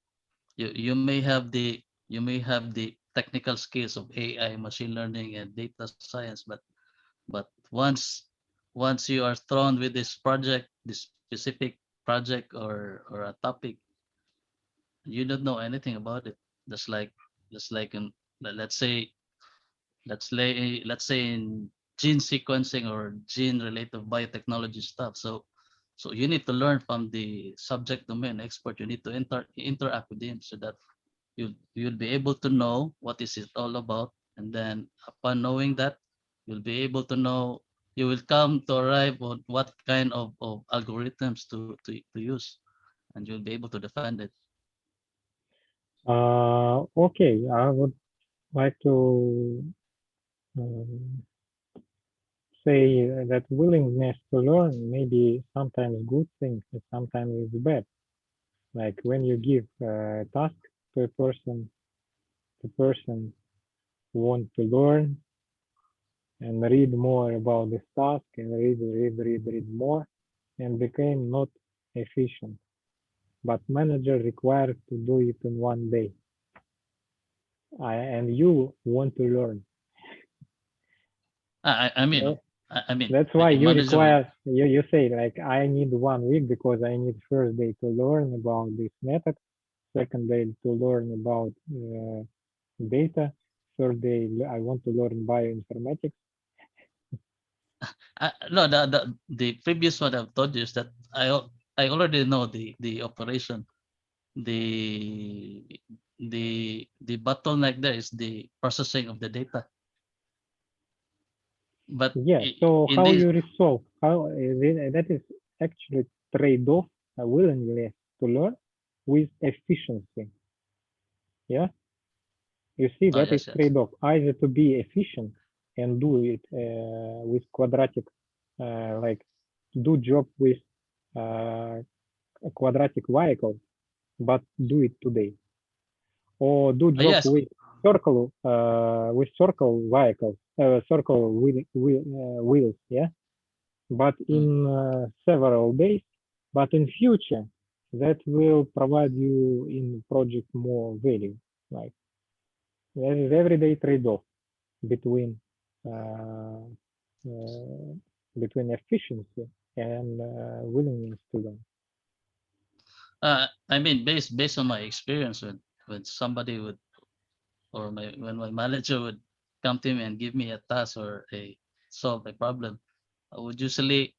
you may have the technical skills of AI, machine learning, and data science, but once you are thrown with this project, this specific project or a topic, you don't know anything about it. Just like in, let's say let's say in gene sequencing or gene related biotechnology stuff. So you need to learn from the subject domain expert. You need to interact with him so that you'll be able to know what is it all about, and then upon knowing that, you'll be able to know, you will come to arrive on what kind of algorithms to use, and you'll be able to defend it. Okay, I would like to say that willingness to learn may be sometimes good thing and sometimes it's bad. Like when you give a task to a person, the person wants to learn and read more about this task and read more and became not efficient. But manager required to do it in one day. And you want to learn. I mean, Yeah. I mean, That's why a you manager would, require, you say like, I need 1 week because I need first day to learn about this method, second day to learn about data, third day I want to learn bioinformatics. no, the previous one I've told you is that I already know the operation. The the bottleneck there is the processing of the data. But Yeah, so in how this, you resolve, how that is actually trade-off a willingness to learn with efficiency. Yeah, you see oh that is yes, yes. trade-off, either to be efficient and do it with quadratic, like do job with a quadratic vehicle, but do it today, or do job Yes, with circle vehicles, circle wheels, yeah, but in several days. But in future, that will provide you in project more value. Like there is everyday trade-off between uh, uh, between efficiency and willingness to learn. I mean, based on my experience when somebody would, or when my manager would come to me and give me a task or a solve a problem, I would usually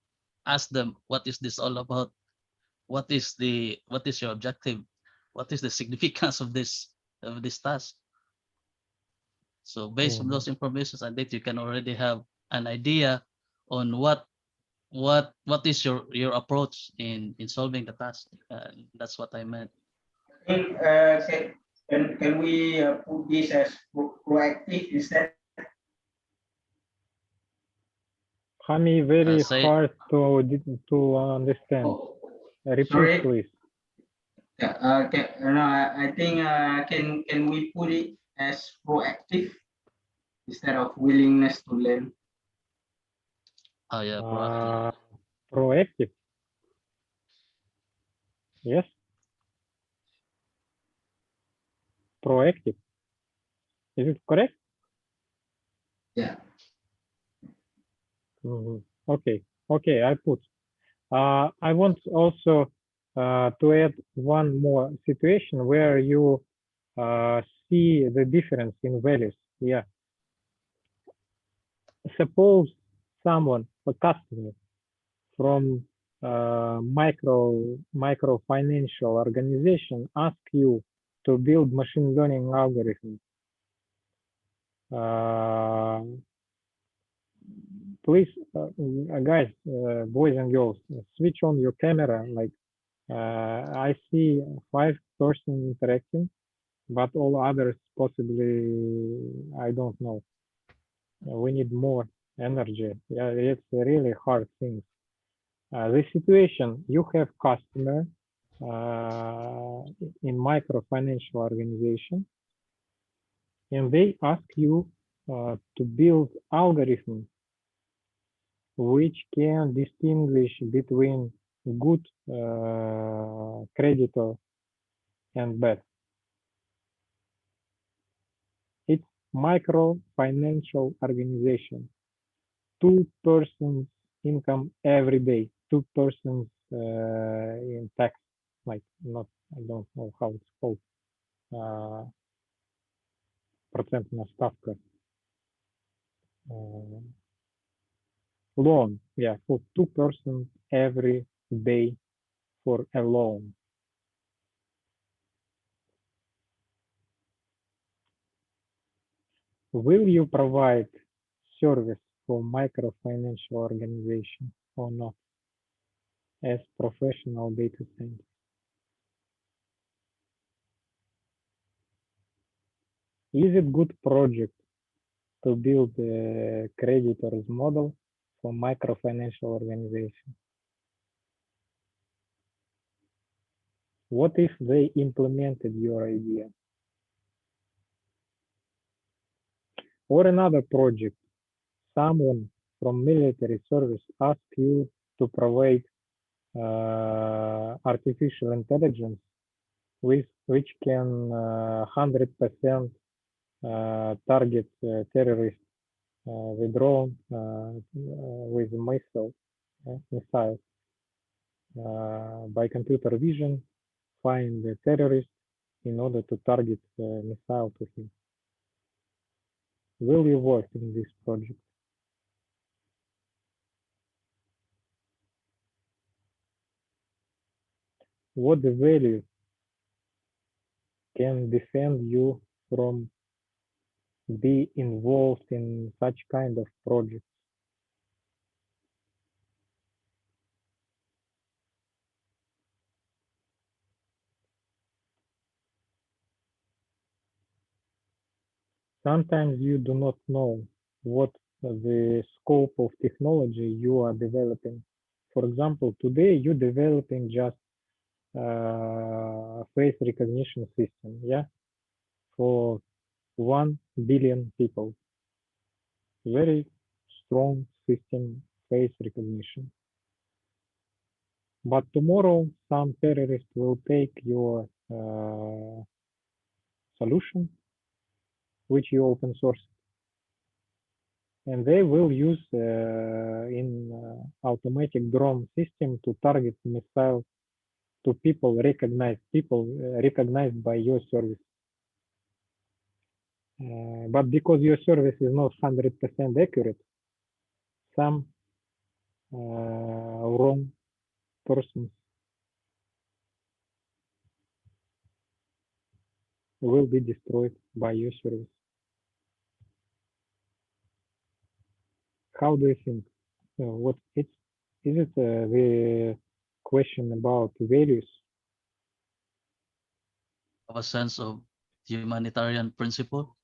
ask them, what is this all about? What is your objective? What is the significance of this task? So based on Mhm. those informations, I think you can already have an idea on what is your approach in solving the task. That's what I meant. I think can we put this as proactive instead? Hami, very Say, hard to understand. Oh, Repeat, sorry. please. Yeah, no, I think can we put it as proactive instead of willingness to learn? oh yeah, proactive. Uh, Proactive. Yes, proactive. Is it correct? Yeah. Okay. Okay, I put. I want also to add one more situation where you see the difference in values. Yeah. Suppose someone, a customer from micro financial organization ask you to build machine learning algorithms. Please, guys, boys and girls, switch on your camera. Like I see 5 person interacting, but all others possibly I don't know. We need more energy. Yeah, it's a really hard thing. The situation you have customer in micro financial organization, and they ask you to build algorithm which can distinguish between good creditor and bad. It's micro financial organization. 2 persons income every day. 2 persons in tax, like not I don't know how it's called. Процентная ставка. Loan, yeah, for 2 persons every day for a loan. Will you provide service for microfinancial organization or not as professional data scientist? Is it good project to build a creditors model for microfinancial organization? What if they implemented your idea? Or another project, someone from military service asks you to provide artificial intelligence which can 100% target terrorists with drone with missiles by computer vision, find the terrorist in order to target missile to him. Will you work in this project? What value can defend you from be involved in such kind of projects? Sometimes you do not know what the scope of technology you are developing. For example, today you're developing just face recognition system, yeah, for 1 billion people. Very strong system, face recognition. But tomorrow, some terrorist will take your solution, which you open source, and they will use in automatic drone system to target missile to people recognized by your service. But because your service is not 100% accurate, some wrong persons will be destroyed by your service. How do you think? What is it the question about values? Have a sense of humanitarian principle.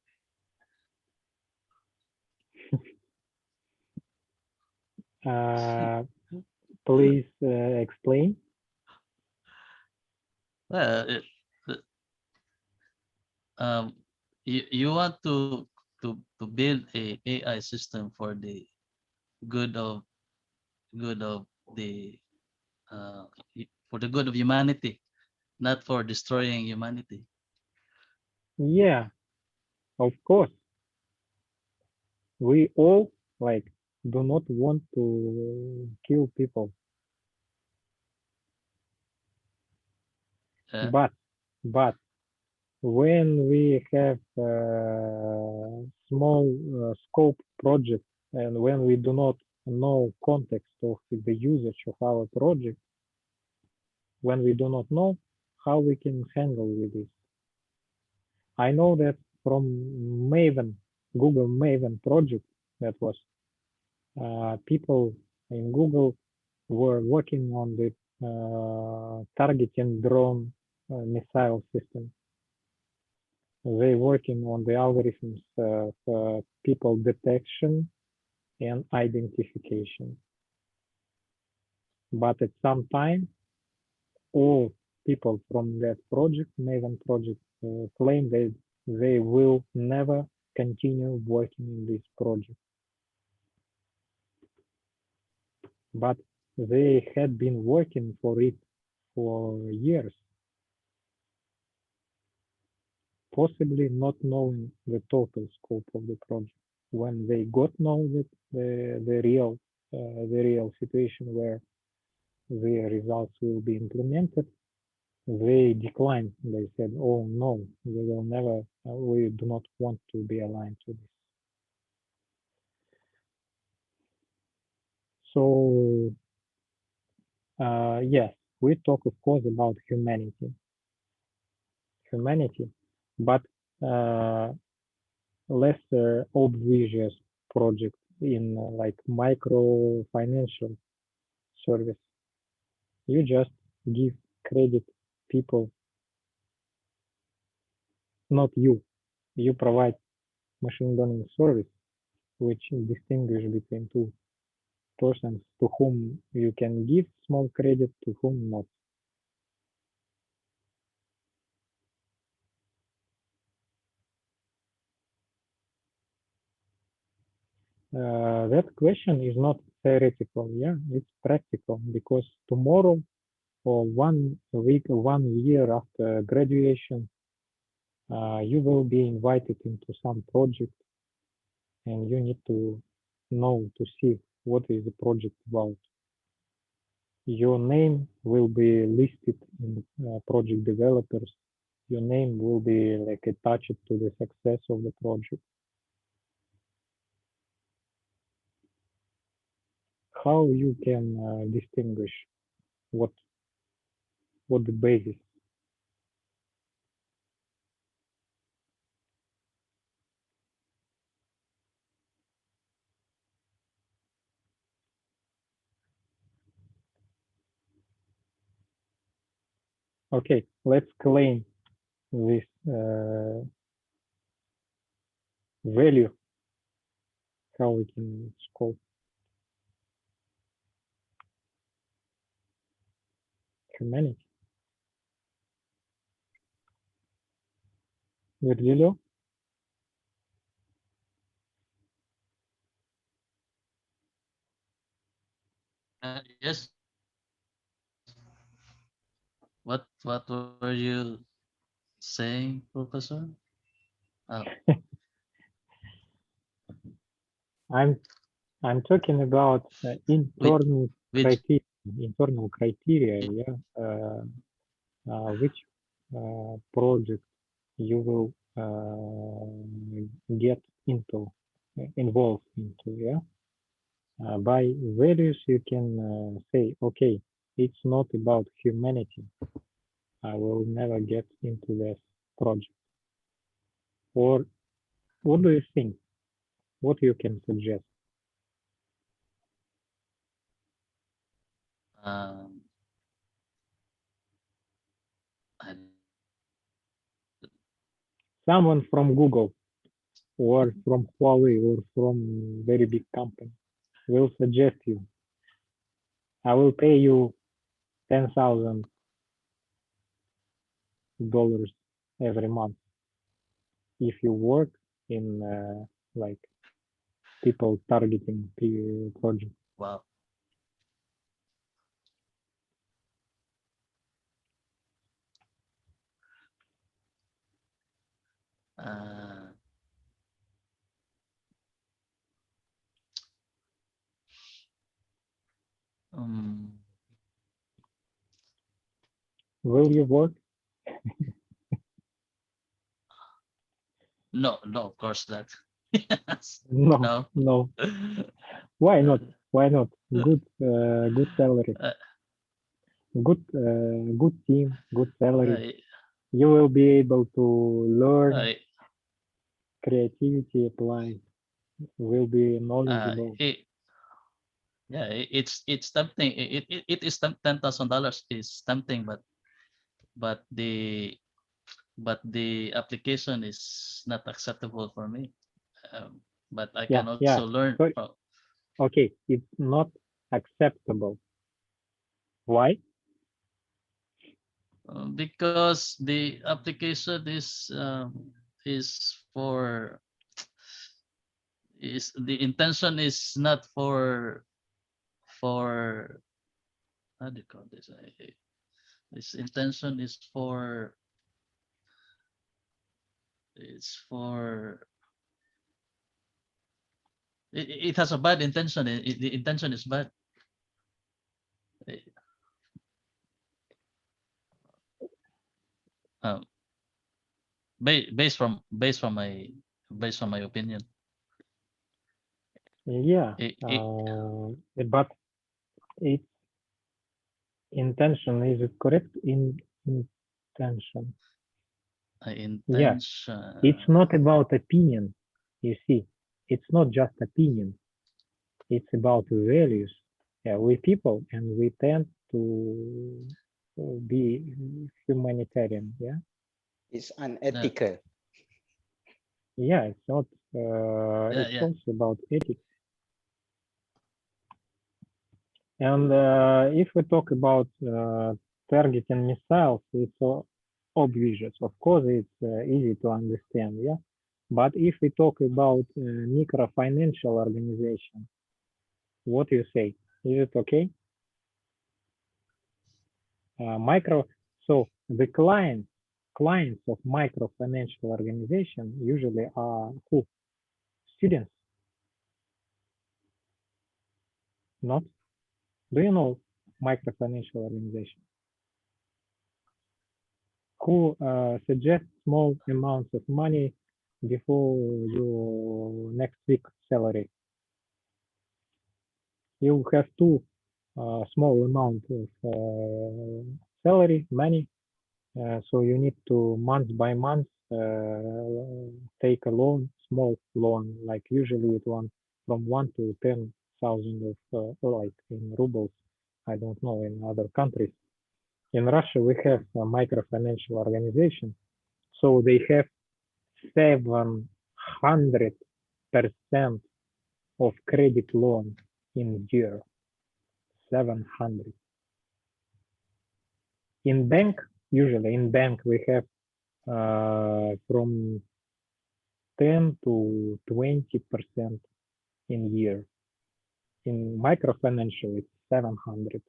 Please explain. Well, you want to build a AI system for the good of the for the good of humanity, not for destroying humanity. Yeah, of course. We all do not want to kill people, but when we have small scope project and when we do not know context of the usage of our project, when we do not know how we can handle with this. I know that from Maven, Google Maven project, that was people in Google were working on the targeting drone missile system. They working on the algorithms for people detection and identification. But at some time, all people from that project, Maven project, claim that they will never continue working in this project. But they had been working for it for years, possibly not knowing the total scope of the project. When they got know that the real situation where the results will be implemented, they declined. They said, "Oh no, we will never. We do not want to be aligned to this." So yes, we talk, of course, about humanity, but less obvious project in like micro financial service. You just give credit people, not you, you provide machine learning service which distinguish between two persons to whom you can give small credit, to whom not. That question is not theoretical, yeah, it's practical, because tomorrow or 1 week, 1 year after graduation, you will be invited into some project and you need to know, to see what is the project about. Your name will be listed in project developers. Your name will be like attached to the success of the project. How you can distinguish what the basis? Okay, let's claim this value, how we can call humanity. Virgilio? Yes. What were you saying, Professor? I'm talking about internal Which criteria, yeah, which project you will get involved into, yeah. By values, you can say, okay, it's not about humanity. I will never get into this project. Or what do you think? What you can suggest? um, I, Someone from Google or from Huawei or from very big company will suggest you, I will pay you $10,000 every month if you work in like people targeting project. wow. Uh, um, Will you work? no, of course not. Yes. No, No. no. Why not? Why not? Good, good salary, Uh, good team, good salary. I, You will be able to learn I, creativity, apply. Will be knowledgeable. yeah, it's tempting. It is $10,000 is tempting, but the the application is not acceptable for me. But I Yeah, can yeah. also learn Sorry. from, Okay, it's not acceptable. Why? because the application is for is the intention is not for how do you call this? This intention is for it's for it has a bad intention. The intention is bad. Um, based from my opinion. Yeah, It, but its intention is it correct? Intention. Yeah, intention. it's not about opinion. You see, it's not just opinion. It's about values. Yeah, we people and we tend to be humanitarian. Yeah. It's unethical. Yeah, it's not. Yeah, It's yeah. also about ethics. And if we talk about targeting missiles, it's so obvious. Of course, it's easy to understand. Yeah. But if we talk about micro-financial organization, what do you say? Is it okay? So the clients of micro-financial organization usually are who? Students, not? Do you know micro-financial organization? Who suggest small amounts of money before your next week salary? You have two small amount of salary, money, so you need to month by month take a loan, small loan, like usually it one from 1 to 10,000 of like in rubles. I don't know in other countries. In Russia, we have a microfinancial organization, so they have 700% of credit loan in year. 700. In bank, usually in bank we have from 10 to 20% in year. In microfinancial, it's 700.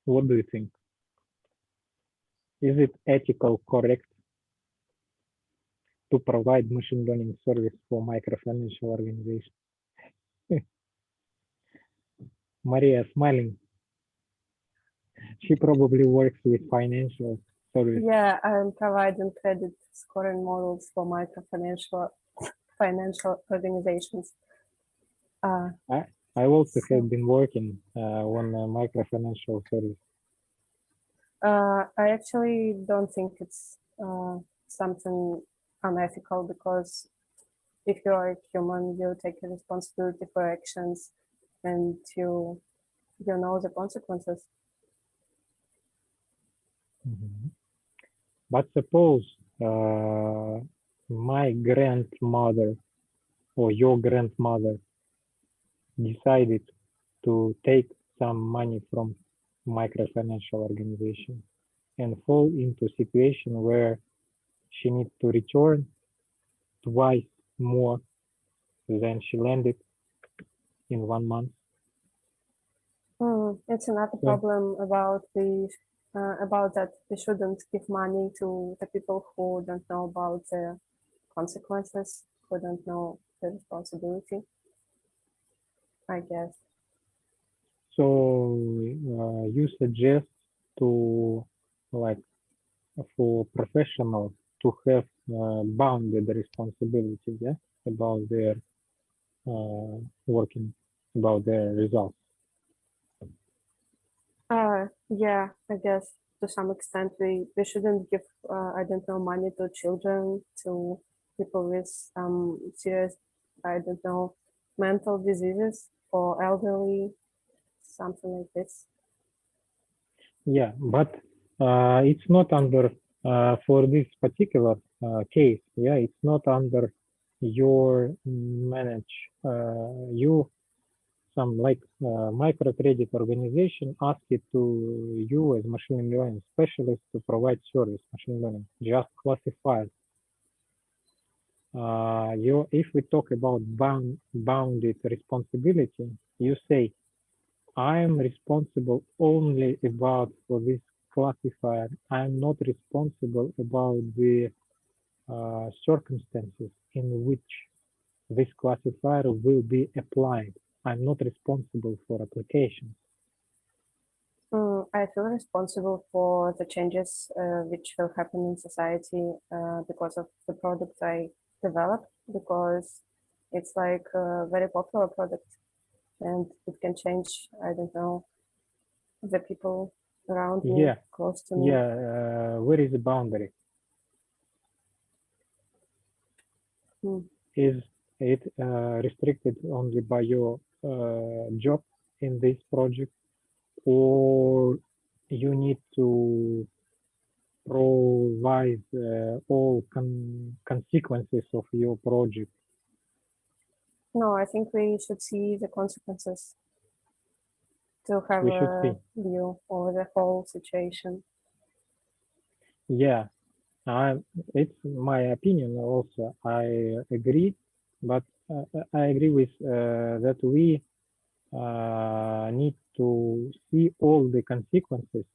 What do you think? Is it ethical correct to provide machine learning service for microfinancial organization? Maria smiling. She probably works with financial service. Yeah, I'm providing credit scoring models for financial organizations. I also have been working on a microfinancial service. I actually don't think it's something unethical, because if you are a human, you take a responsibility for actions, and you know the consequences. Mhm. But suppose my grandmother or your grandmother decided to take some money from microfinancial organization and fall into a situation where she needs to return twice more than she landed in 1 month. It's another Yeah. problem about that we shouldn't give money to the people who don't know about the consequences, who don't know the responsibility, I guess. So you suggest to, like, for professionals to have bounded responsibilities, yeah, about their working, about their results. Yeah, I guess to some extent we shouldn't give I don't know, money to children, to people with serious, I don't know, mental diseases, or elderly, something like this. Yeah, but it's not under for this particular case. Yeah, it's not under your manage. You some like microcredit organization ask it to you as machine learning specialist to provide service machine learning, just classify. If we talk about bounded responsibility, you say I'm responsible only about for this classifier. I'm not responsible about the circumstances in which this classifier will be applied. I'm not responsible for application. I feel responsible for the changes which will happen in society because of the product I developed, because it's like a very popular product and it can change, I don't know, the people around me, Yeah, close to me. yeah. Where is the boundary? Is it restricted only by your job in this project, or you need to provide analyze all consequences of your project? No, I think we should see the consequences to have We should a see. view over the whole situation. Yeah, it's my opinion also. I agree, but I agree with that we need to see all the consequences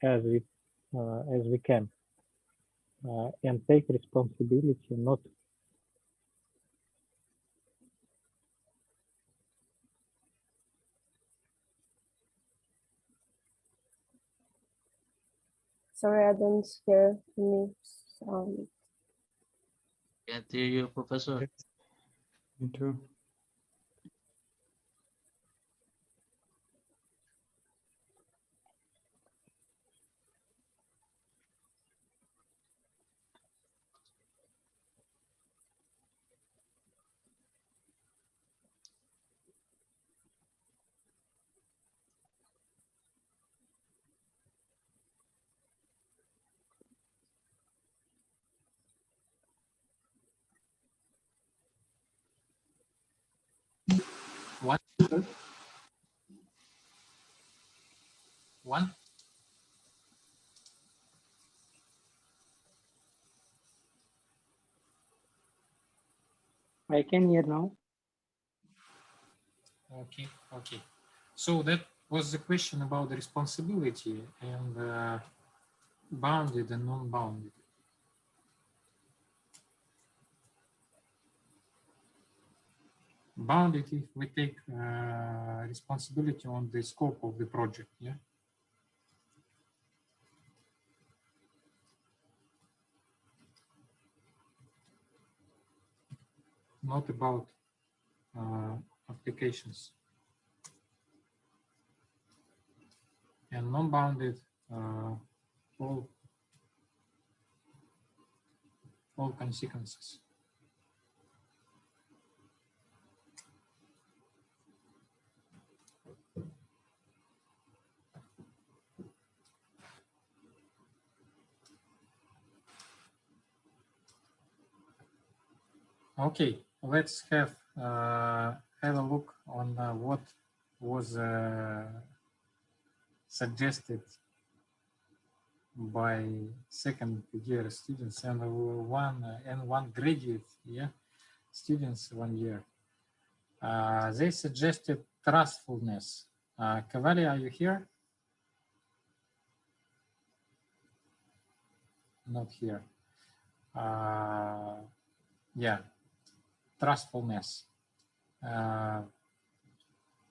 as we can and take responsibility, not. Sorry, I don't hear any sound. Can't hear you, Professor. Me too. One. One. I can hear now. Okay, okay. So that was the question about the responsibility and bounded and non-bounded. Bounded if we take responsibility on the scope of the project, yeah? Not about applications. And non-bounded, all consequences. Okay, let's have a look on what was suggested by second year students and one graduate students 1 year. They suggested trustfulness. Cavalli, are you here? Not here. Yeah, trustfulness.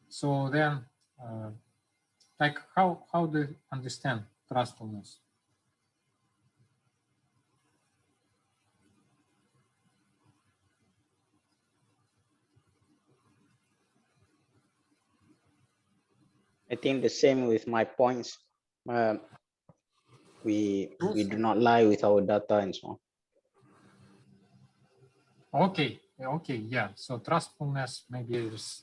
So then, like how do you understand trustfulness? I think the same with my points. We do not lie with our data and so on. Okay, okay, yeah. So trustfulness maybe is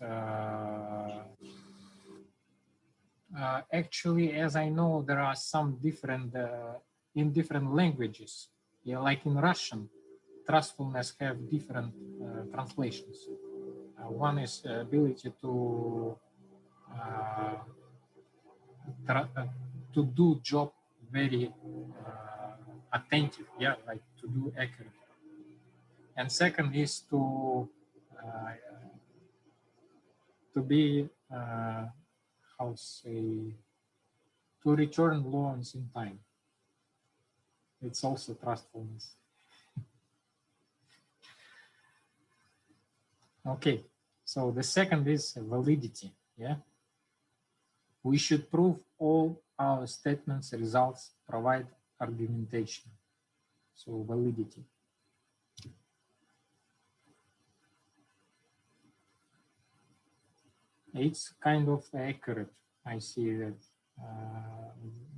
actually, as I know, there are some different in different languages. Yeah, like in Russian, trustfulness have different translations. One is ability to do job very attentive, yeah, like to do accurate. And second is to be how say, to return loans in time. It's also trustfulness. Okay, so the second is validity, yeah. We should prove all our statements, results, provide argumentation. So validity. It's kind of accurate. I see that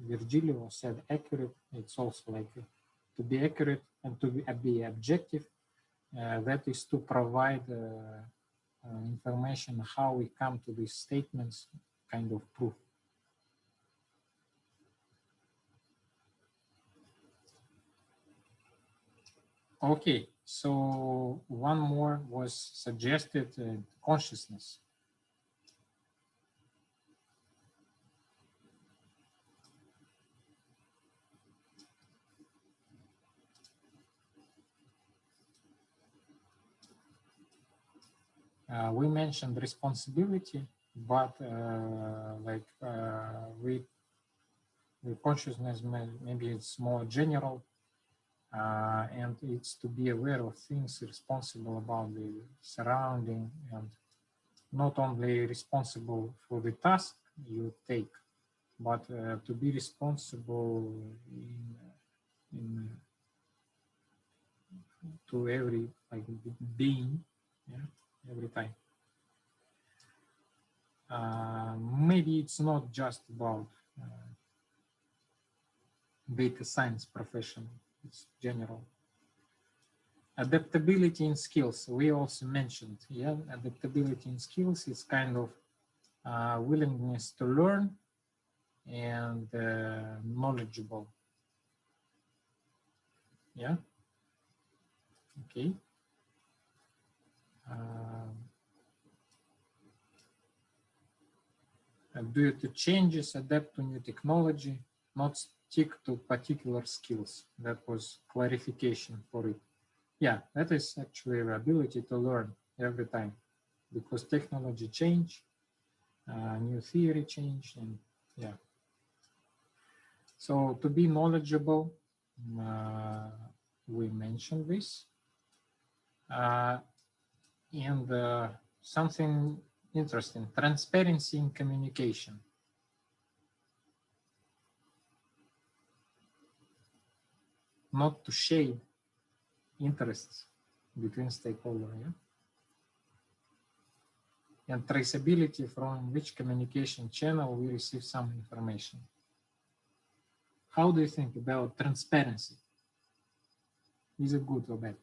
Virgilio said accurate. It's also like to be accurate and to be objective. That is to provide information how we come to these statements, kind of proof. Okay, so one more was suggested, consciousness. We mentioned responsibility, but with consciousness, maybe it's more general, and it's to be aware of things, responsible about the surrounding, and not only responsible for the task you take, but to be responsible to every being, yeah, every time. Maybe it's not just about data science profession, it's general. Adaptability in skills, we also mentioned, yeah, adaptability in skills is kind of willingness to learn and knowledgeable. Yeah, okay. Due to changes, adapt to new technology, not stick to particular skills. That was clarification for it. Yeah, that is actually the ability to learn every time, because technology change, new theory change, and yeah. So to be knowledgeable, we mentioned this. And something interesting, transparency in communication. Not to shade interests between stakeholders, yeah? And traceability from which communication channel we receive some information. How do you think about transparency? Is it good or bad?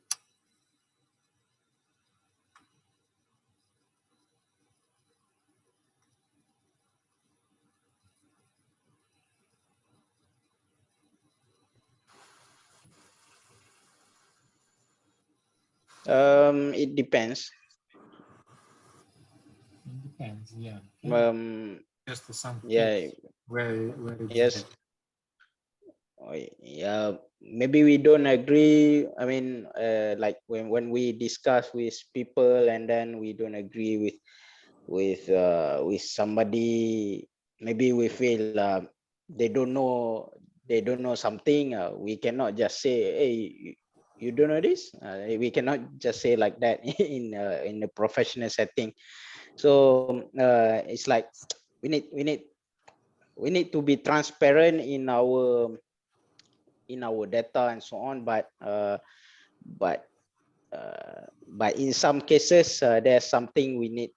It depends. It depends, yeah. Just some Yeah, where it's yes. bad. Yeah, maybe we don't agree. I mean, like when we discuss with people and then we don't agree with somebody, maybe we feel they don't know something. We cannot just say, hey, you don't know this. We cannot just say like that in a professional setting. So it's like we need to be transparent in our data and so on, but in some cases there's something we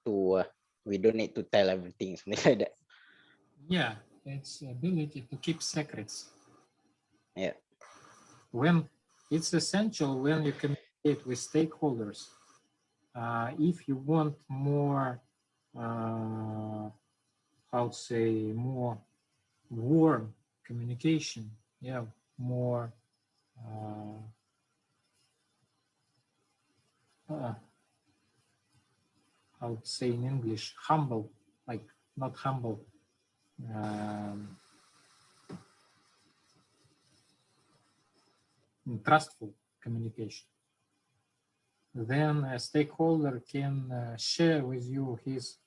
don't need to tell everything, something like that. Yeah, it's ability to keep secrets. Yeah. When it's essential when you communicate with stakeholders. If you want more, how to say, more warm communication, yeah, more how to say in English, humble, like not humble, trustful communication. Then a stakeholder can share with you his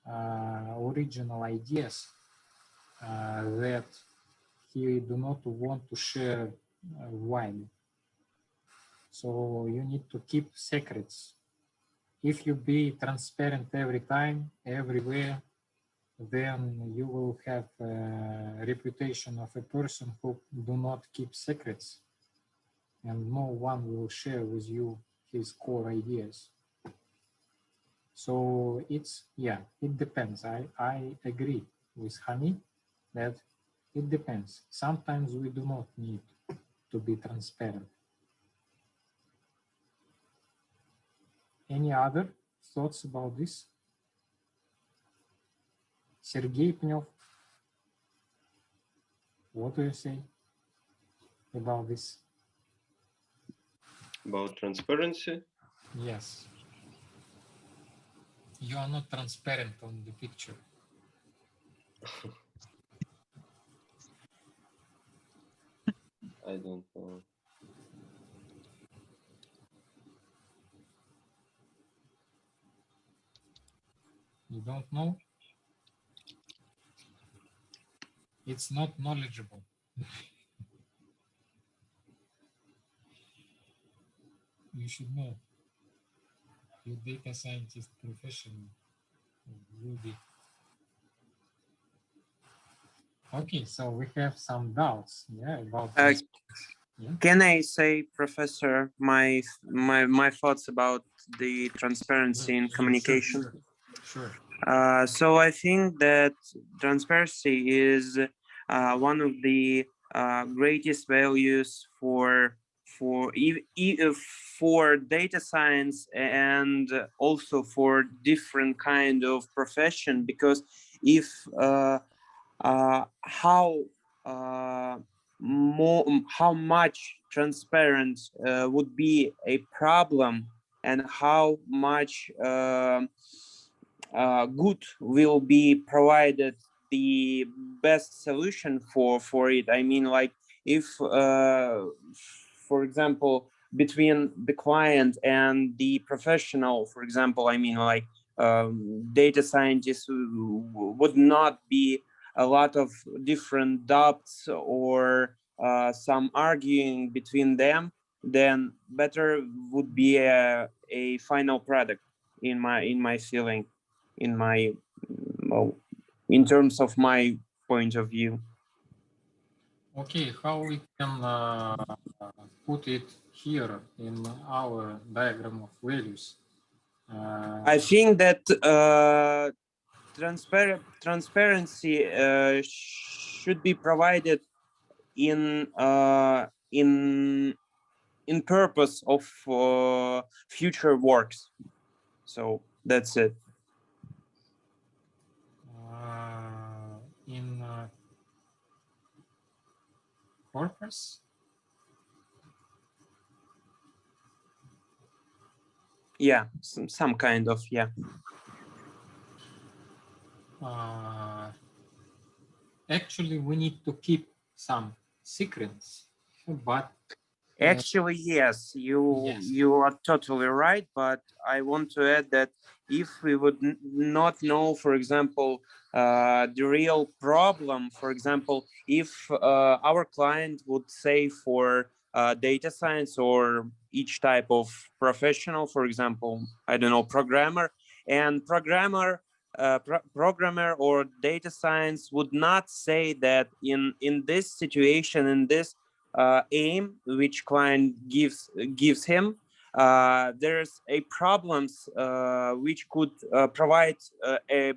original ideas that he do not want to share widely. So you need to keep secrets. If you be transparent every time, everywhere, then you will have a reputation of a person who do not keep secrets, and no one will share with you his core ideas. So it's, yeah, it depends. I agree with Hami that it depends. Sometimes we do not need to be transparent. Any other thoughts about this? Sergey Pnev, what do you say about this? About transparency? Yes. You are not transparent on the picture. I don't know. You don't know? It's not knowledgeable. You should know. Your data scientist profession will be. Okay, so we have some doubts, yeah, about this. Yeah. Can I say, Professor, my thoughts about the transparency in communication? Sure. So I think that transparency is one of the greatest values for data science and also for different kind of profession, because if how much transparent would be a problem, and how much good will be provided the best solution for it. I mean, like, if for example, between the client and the professional, for example, I mean, like, data scientists would not be a lot of different doubts or some arguing between them, then better would be a final product, in my feeling, well, in terms of my point of view. Okay, how we can put it here in our diagram of values? I think that transparency should be provided in purpose of future works. So that's it. In purpose? Yeah, some kind of, yeah. Actually, we need to keep some secrets, but actually, yes, you are totally right. But I want to add that if we would not know, for example, the real problem, for example, if our client would say for data science or each type of professional, for example, I don't know, programmer or data science would not say that in this situation, in this aim which client gives him, there's a problems which could provide a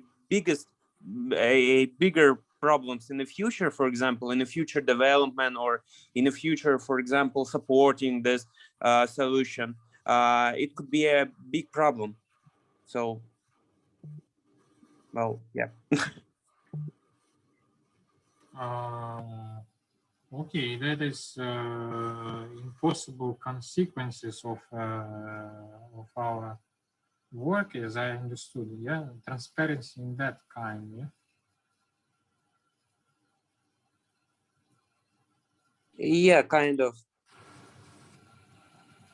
bigger problems in the future, for example, in the future development, or in the future, for example, supporting this solution. It could be a big problem. So, well, yeah. Okay, that is impossible consequences of our work, as I understood. Yeah, transparency in that kind. Yeah. Yeah, kind of.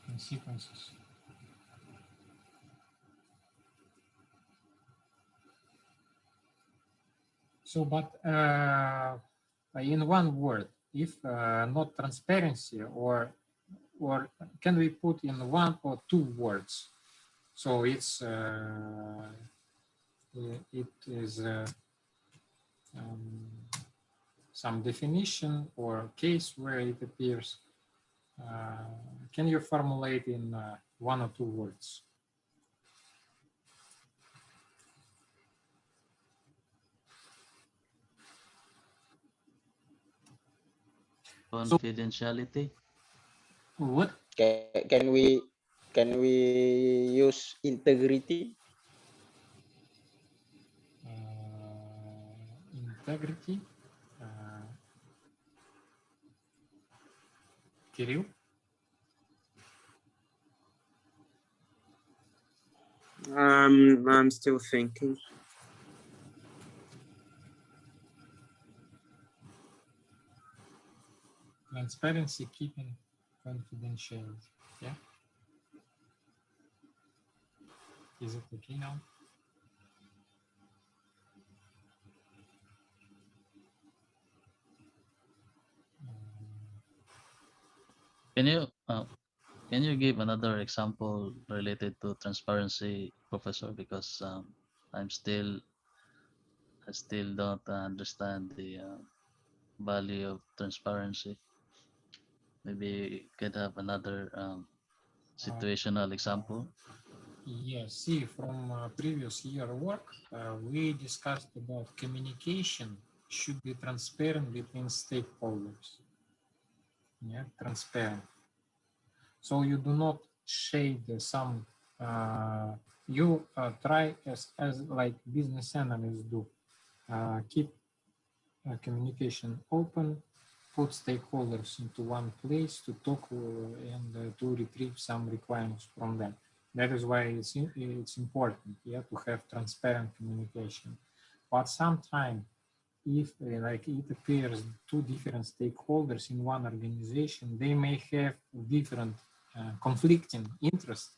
Consequences. So, but in one word, if not transparency, or can we put in one or two words? So it's it is some definition or case where it appears. Can you formulate in one or two words? Confidentiality. What? Can we use integrity? Integrity. Kirill? I'm still thinking. Transparency, keeping confidentiality. Yeah. Is it okay now? Can you give another example related to transparency, Professor? Because I still don't understand the value of transparency. Maybe you could have another situational example. Yes, see, from previous year work, we discussed about communication should be transparent between stakeholders. Yeah, transparent. So you do not shade some, you try as like business analysts do, keep communication open, put stakeholders into one place to talk and to retrieve some requirements from them. That is why it's important, yeah, to have transparent communication. But sometimes, if like it appears two different stakeholders in one organization, they may have different conflicting interests.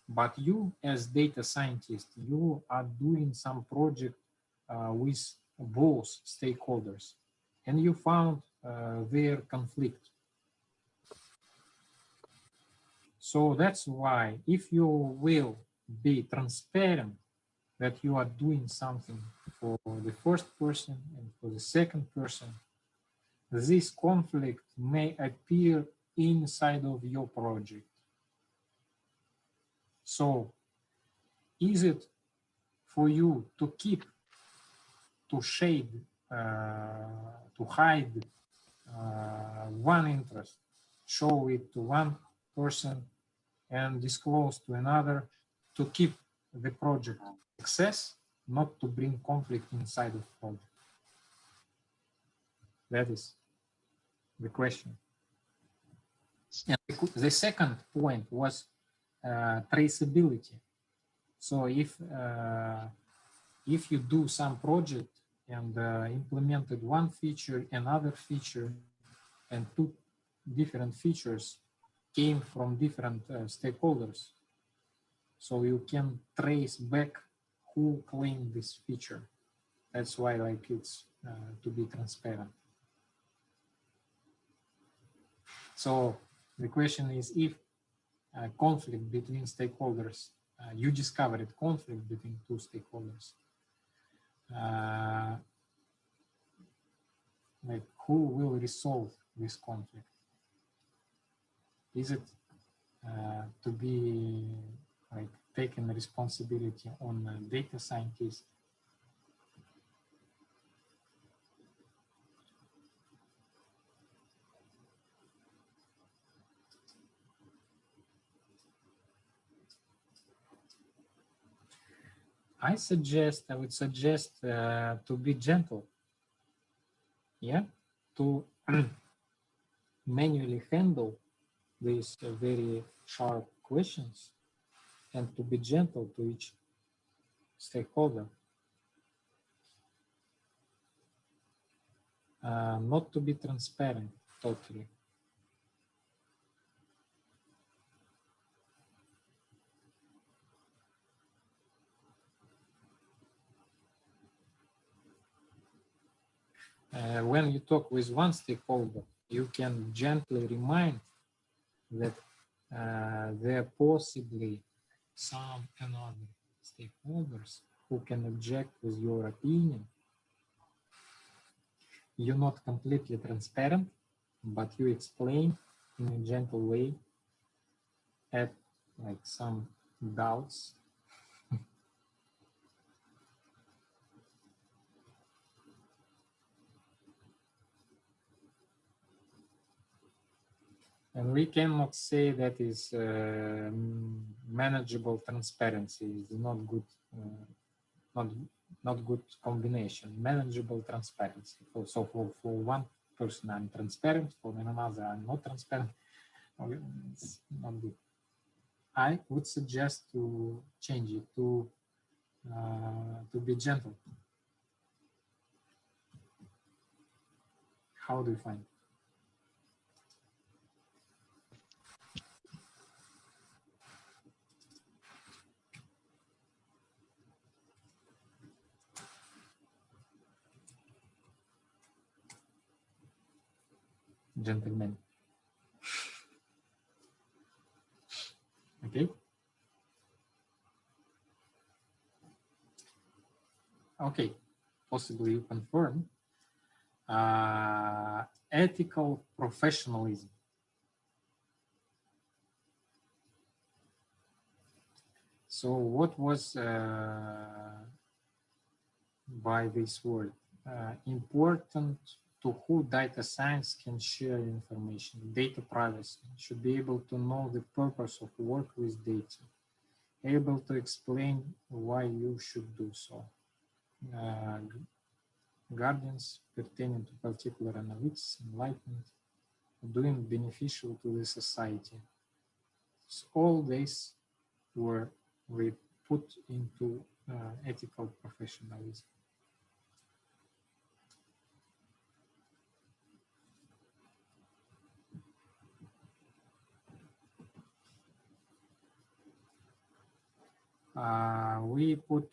But you, as data scientist, you are doing some project with both stakeholders, and you found their conflict. So that's why, if you will be transparent that you are doing something for the first person and for the second person, this conflict may appear inside of your project. So is it for you to keep, to shade, to hide one interest, show it to one person and disclose to another, to keep the project success, not to bring conflict inside of the project? That is the question. And the second point was traceability. So if you do some project and implemented one feature, another feature, and two different features came from different stakeholders, so you can trace back who claimed this feature. That's why like it's to be transparent. So the question is, if conflict between stakeholders, you discovered conflict between two stakeholders, like who will resolve this conflict? Is it to be like taking responsibility on a data scientist? I would suggest to be gentle, yeah, to manually handle these very sharp questions and to be gentle to each stakeholder, not to be transparent totally. When you talk with one stakeholder, you can gently remind that there possibly some another stakeholders who can object with your opinion. You're not completely transparent, but you explain in a gentle way, add like some doubts. And we cannot say that is manageable transparency. It's not good, not good combination. Manageable transparency. So for one person I'm transparent, for another I'm not transparent. It's not good. I would suggest to change it to be gentle. How do you find it? Gentlemen. Okay. Okay, possibly you confirm. Ethical professionalism. So what was by this word? Important to who data science can share information, data privacy, should be able to know the purpose of work with data, able to explain why you should do so. Guardians pertaining to particular analytics, enlightenment, doing beneficial to the society. So all these were we put into ethical professionalism. We put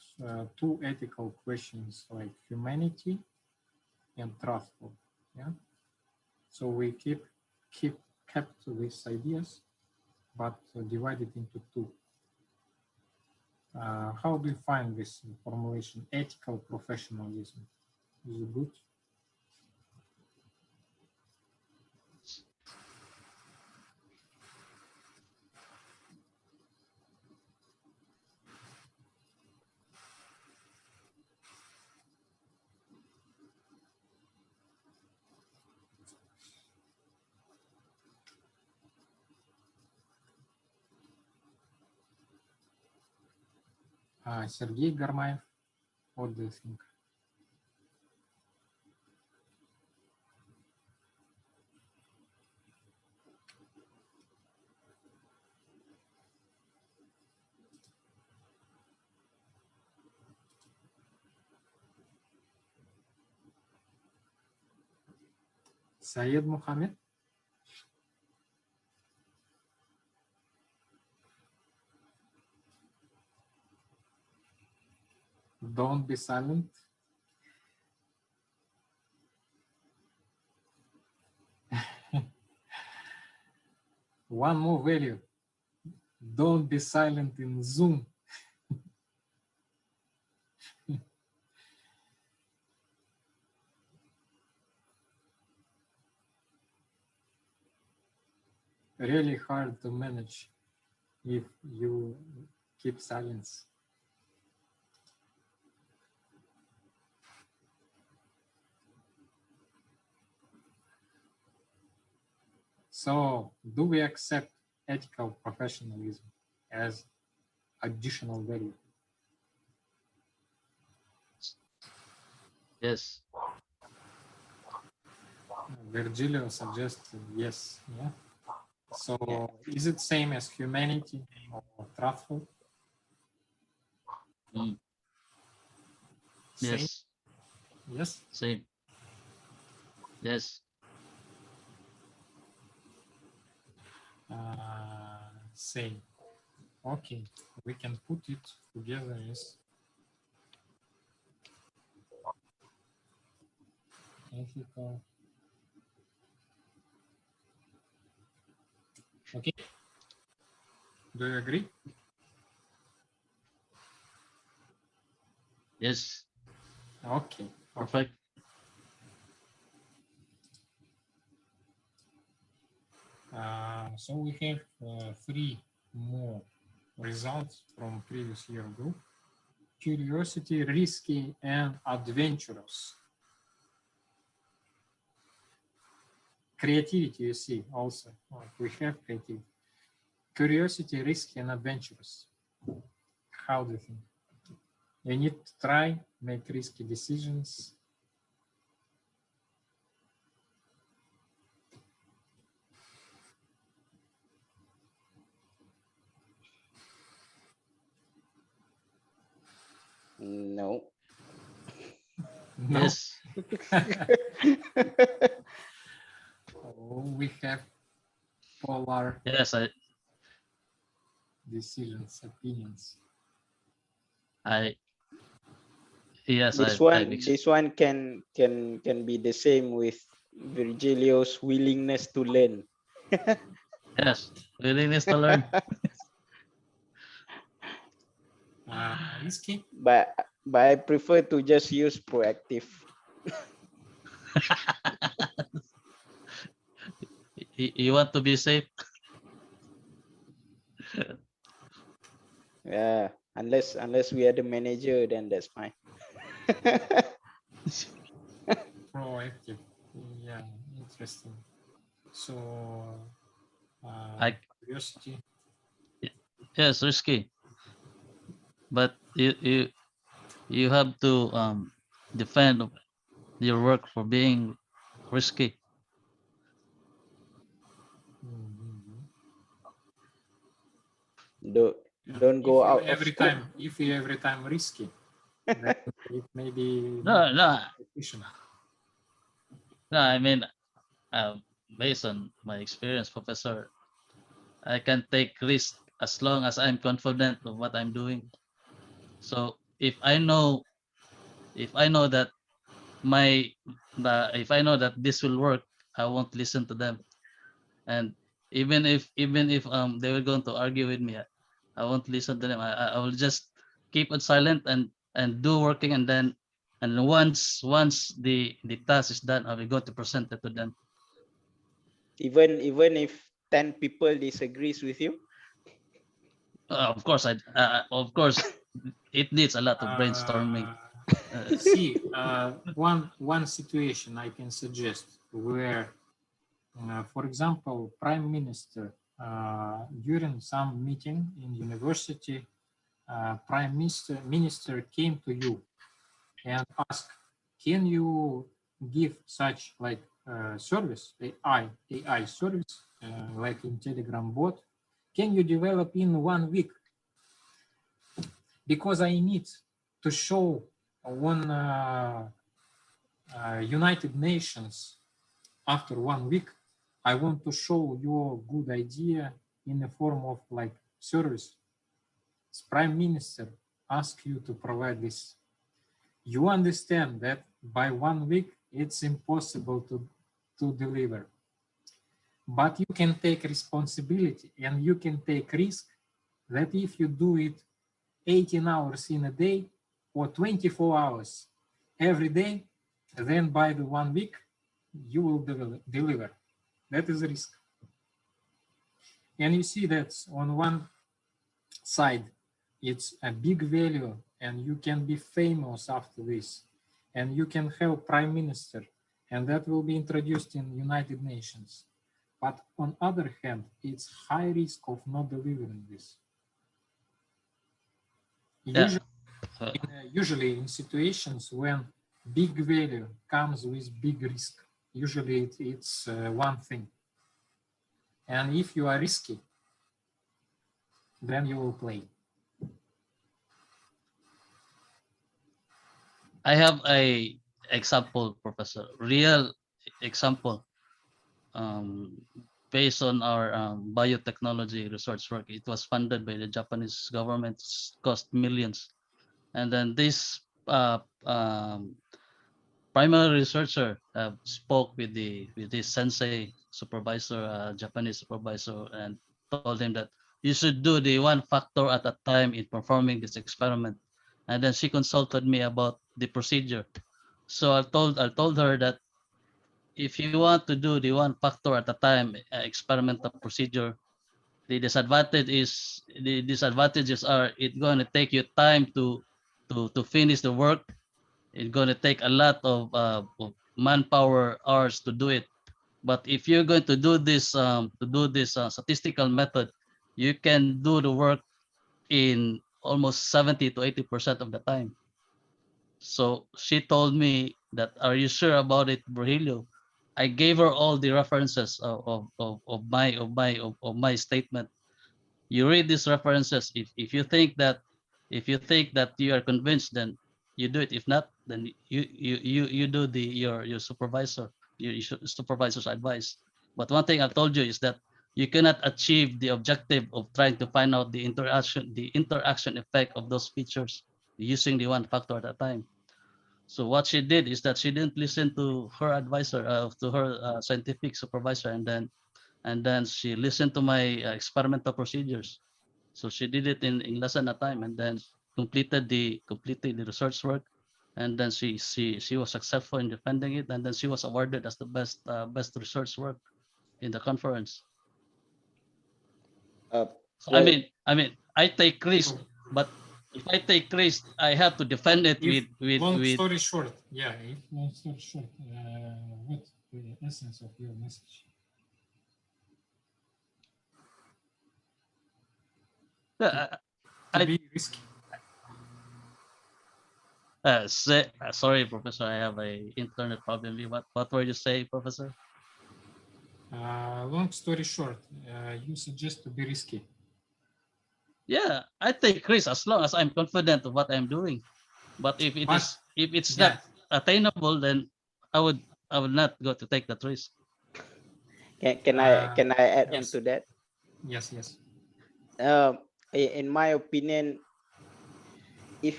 two ethical questions like humanity and truthful. Yeah. So we kept these ideas, but divided into two. How do you find this formulation, ethical professionalism? Is it good? Sergey Garmaev, what do you think? Syed Mohammad? Don't be silent. One more value. Don't be silent in Zoom. Really hard to manage if you keep silence. So, do we accept ethical professionalism as additional value? Yes. Virgilio suggests yes. Yeah. So, is it same as humanity or truthful? Yes. Yes. Same. Yes. Same. Okay, we can put it together as ethical. Okay. Do you agree? Yes. Okay. Perfect. So we have 3 more results from previous year group. Curiosity, risky, and adventurous. Creativity, you see, also. We have creativity. Curiosity, risky, and adventurous. How do you think? You need to try, make risky decisions. No. No. Yes. Oh, we have polar Yes, decisions, opinions. Yes, This one can be the same with Virgilio's willingness to learn. yes, willingness to learn. Risky? But I prefer to just use proactive. You want to be safe? Yeah, unless we are the manager, then that's fine. Proactive. Yeah, interesting. So, curiosity. Yes, risky. But you have to defend your work for being risky. Don't go out every time. If you every time risky, then it may be No. efficient. No, I mean, based on my experience, Professor, I can take risk as long as I'm confident of what I'm doing. So if I know that if I know that this will work, I won't listen to them. And even if they were going to argue with me, I won't listen to them. I will just keep it silent and do working, and then once the task is done, I will go to present it to them. Even if 10 people disagrees with you. Of course, of course, it needs a lot of brainstorming. See, one situation I can suggest where, for example, Prime Minister during some meeting in university, Prime Minister came to you and asked, "Can you give such like service, AI service, like in Telegram bot? Can you develop in 1 week? Because I need to show on United Nations after 1 week. I want to show your good idea in the form of like service. Prime Minister asks you to provide this. You understand that by 1 week it's impossible to deliver, but you can take responsibility and you can take risk that if you do it 18 hours in a day or 24 hours every day, then by the 1 week you will deliver. That is a risk. And you see that on one side it's a big value and you can be famous after this and you can help Prime Minister and that will be introduced in United Nations. But on other hand, it's high risk of not delivering this. Usually in situations when big value comes with big risk, usually it's one thing. And if you are risky, then you will play. I have a example, Professor, real example, based on our biotechnology research work. It was funded by the Japanese government, cost millions. And then this primary researcher spoke with this sensei supervisor, Japanese supervisor, and told him that you should do the one factor at a time in performing this experiment. And then she consulted me about the procedure. So I told her that if you want to do the one factor at a time experimental procedure, the disadvantages are it's going to take you time to finish the work. It's going to take a lot of manpower hours to do it. But if you're going to do this statistical method, you can do the work in almost 70 to 80% of the time. So she told me that, are you sure about it, Virgilio? I gave her all the references of my statement. You read these references. If you think that If you think that you are convinced, then you do it. If not, then you do your supervisor's advice. But one thing I told you is that you cannot achieve the objective of trying to find out the interaction effect of those features using the one factor at a time. So what she did is that she didn't listen to her advisor, to her scientific supervisor, and then she listened to my experimental procedures. So she did it in less than a time, and then completed the research work, and then she was successful in defending it, and then she was awarded as the best research work in the conference. So Well, I take risk, but if I take risk, I have to defend it with long story short, long story short, what's the essence of your message? To be risky. Sorry, Professor, I have a internet problem. What were you saying, Professor? Long story short, you suggest to be risky. Yeah, I take risks as long as I'm confident of what I'm doing. But if it's not attainable, then I would not go to take that risk. Can I add on to that? Yes. In my opinion, if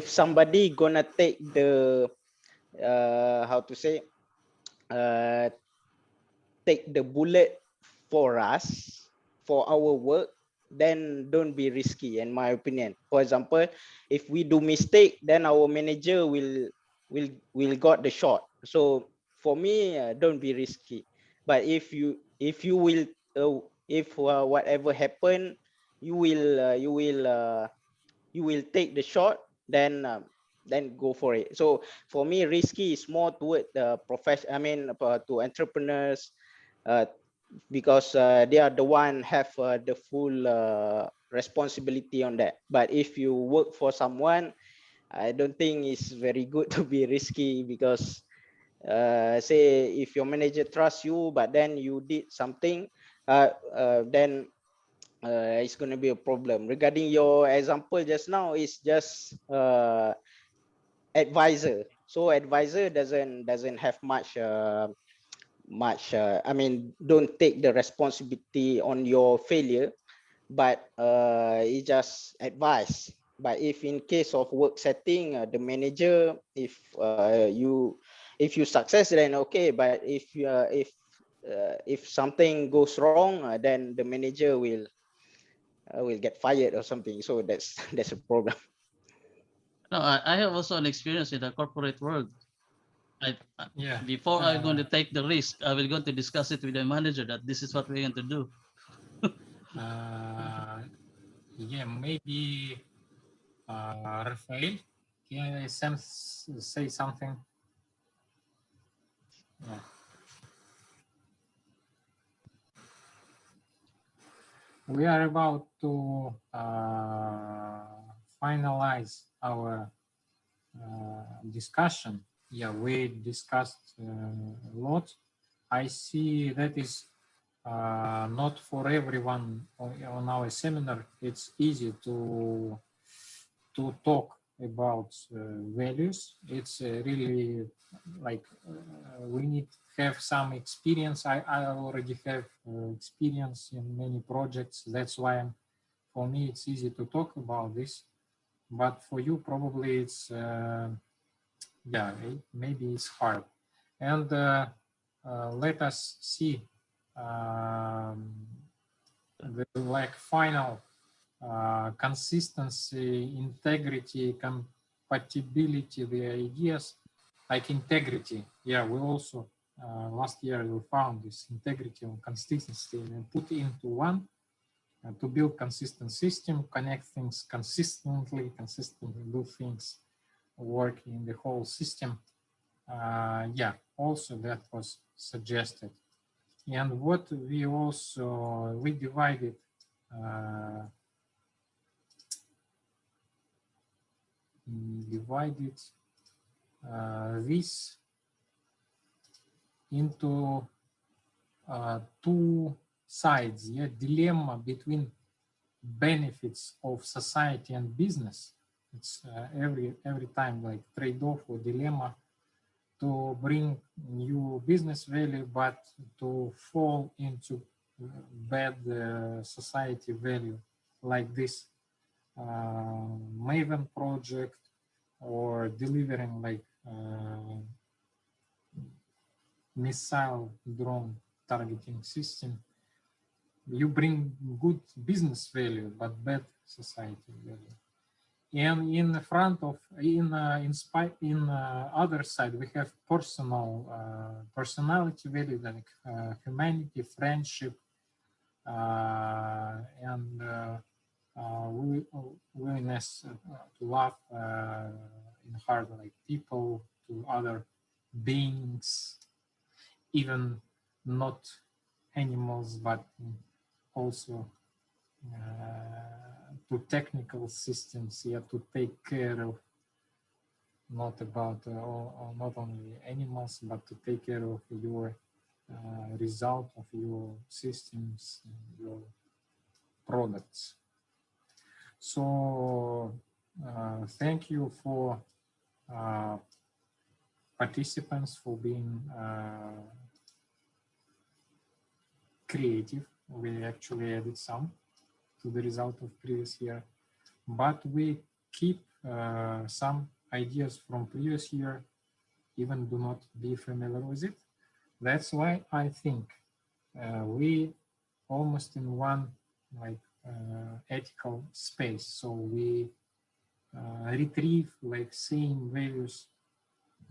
somebody gonna take the how to say take the bullet for us for our work, then don't be risky, in my opinion. For example, if we do mistake, then our manager will got the shot. So for me, don't be risky. But if you will whatever happen, you will take the shot, then go for it. So for me, risky is more toward the profession. I mean, to entrepreneurs, because they are the one have the full responsibility on that. But if you work for someone, I don't think it's very good to be risky, because say if your manager trusts you, but then you did something, then it's going to be a problem. Regarding your example just now, it's just advisor. So advisor doesn't have much I mean, don't take the responsibility on your failure, but it's just advice. But if in case of work setting, the manager, if you success, then okay. But if something goes wrong, then the manager will get fired or something. So that's a problem. No, I have also an experience in the corporate world. Before I'm going to take the risk, I will going to discuss it with the manager that this is what we're going to do. Maybe Rafael, can I say something? We are about to finalize our discussion. We discussed a lot. I see that is not for everyone on our seminar. It's easy to talk about values. It's really like we need to have some experience. I already have experience in many projects. That's why for me it's easy to talk about this. But for you probably it's maybe it's hard. And let us see the final consistency, integrity, compatibility, the ideas, like integrity. We also last year we found this integrity and consistency and put into one to build consistent system, connect things consistently do things work in the whole system. Also that was suggested. And what we also divided this into two sides. Dilemma between benefits of society and business. It's every time like trade-off or dilemma to bring new business value, but to fall into bad society value, like this Maven project, or delivering like missile drone targeting system. You bring good business value, but bad society value. And in the front of, other side, we have personality value, like humanity, friendship, and willingness to love in heart, like people, to other beings, even not animals, but also to technical systems, you have to take care of not only animals, but to take care of your result of your systems and your products. So thank you for participants for being creative. We actually added some to the result of previous year, but we keep some ideas from previous year, even do not be familiar with it. That's why I think we almost in one like ethical space. So we retrieve like same values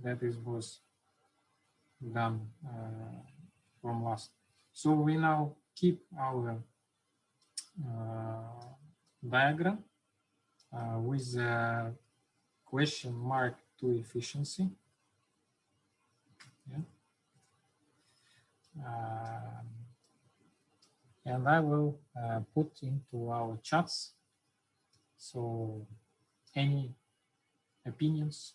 that was done from last. So we now keep our diagram with a question mark to efficiency. Yeah. And I will put into our chats. So any opinions?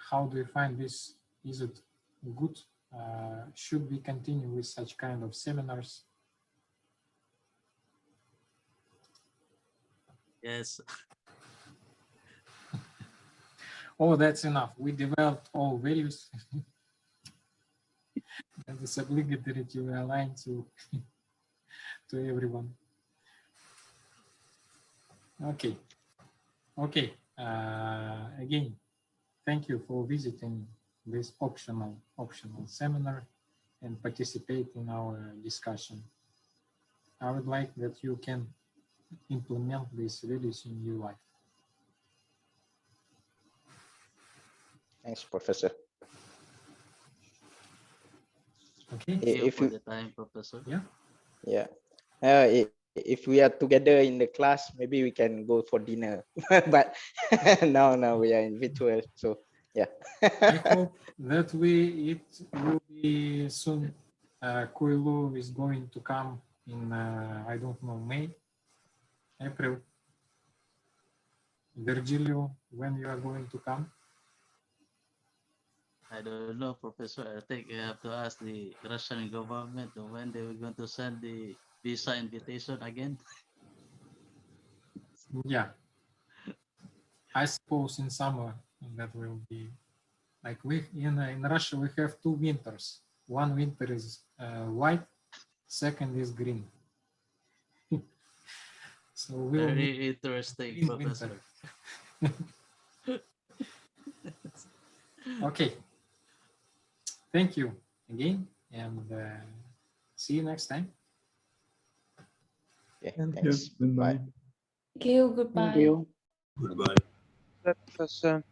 How do you find this? Is it good? Should we continue with such kind of seminars? Yes. Oh, that's enough. We developed all values. And it's obligatory to align to everyone. Okay. Okay. Again, thank you for visiting this optional seminar and participate in our discussion. I would like that you can implement these values in your life. Thanks, Professor. Okay. Thank you for the time, Professor. Yeah. Yeah. If we are together in the class, maybe we can go for dinner. But now we are in virtual, so yeah. I hope that it will be soon. Khue Luu is going to come in I don't know, May, April. Virgillio, when you are going to come? I don't know, Professor. I think you have to ask the Russian government when they were going to send the visa invitation again. Yeah. I suppose in summer that will be like in Russia we have 2 winters. One winter is white, second is green. So we will Very interesting, Professor. Okay. Thank you again, and see you next time. Yeah, Thank thanks. you. Goodbye. Bye. Thank you. Goodbye. Thank you. Professor.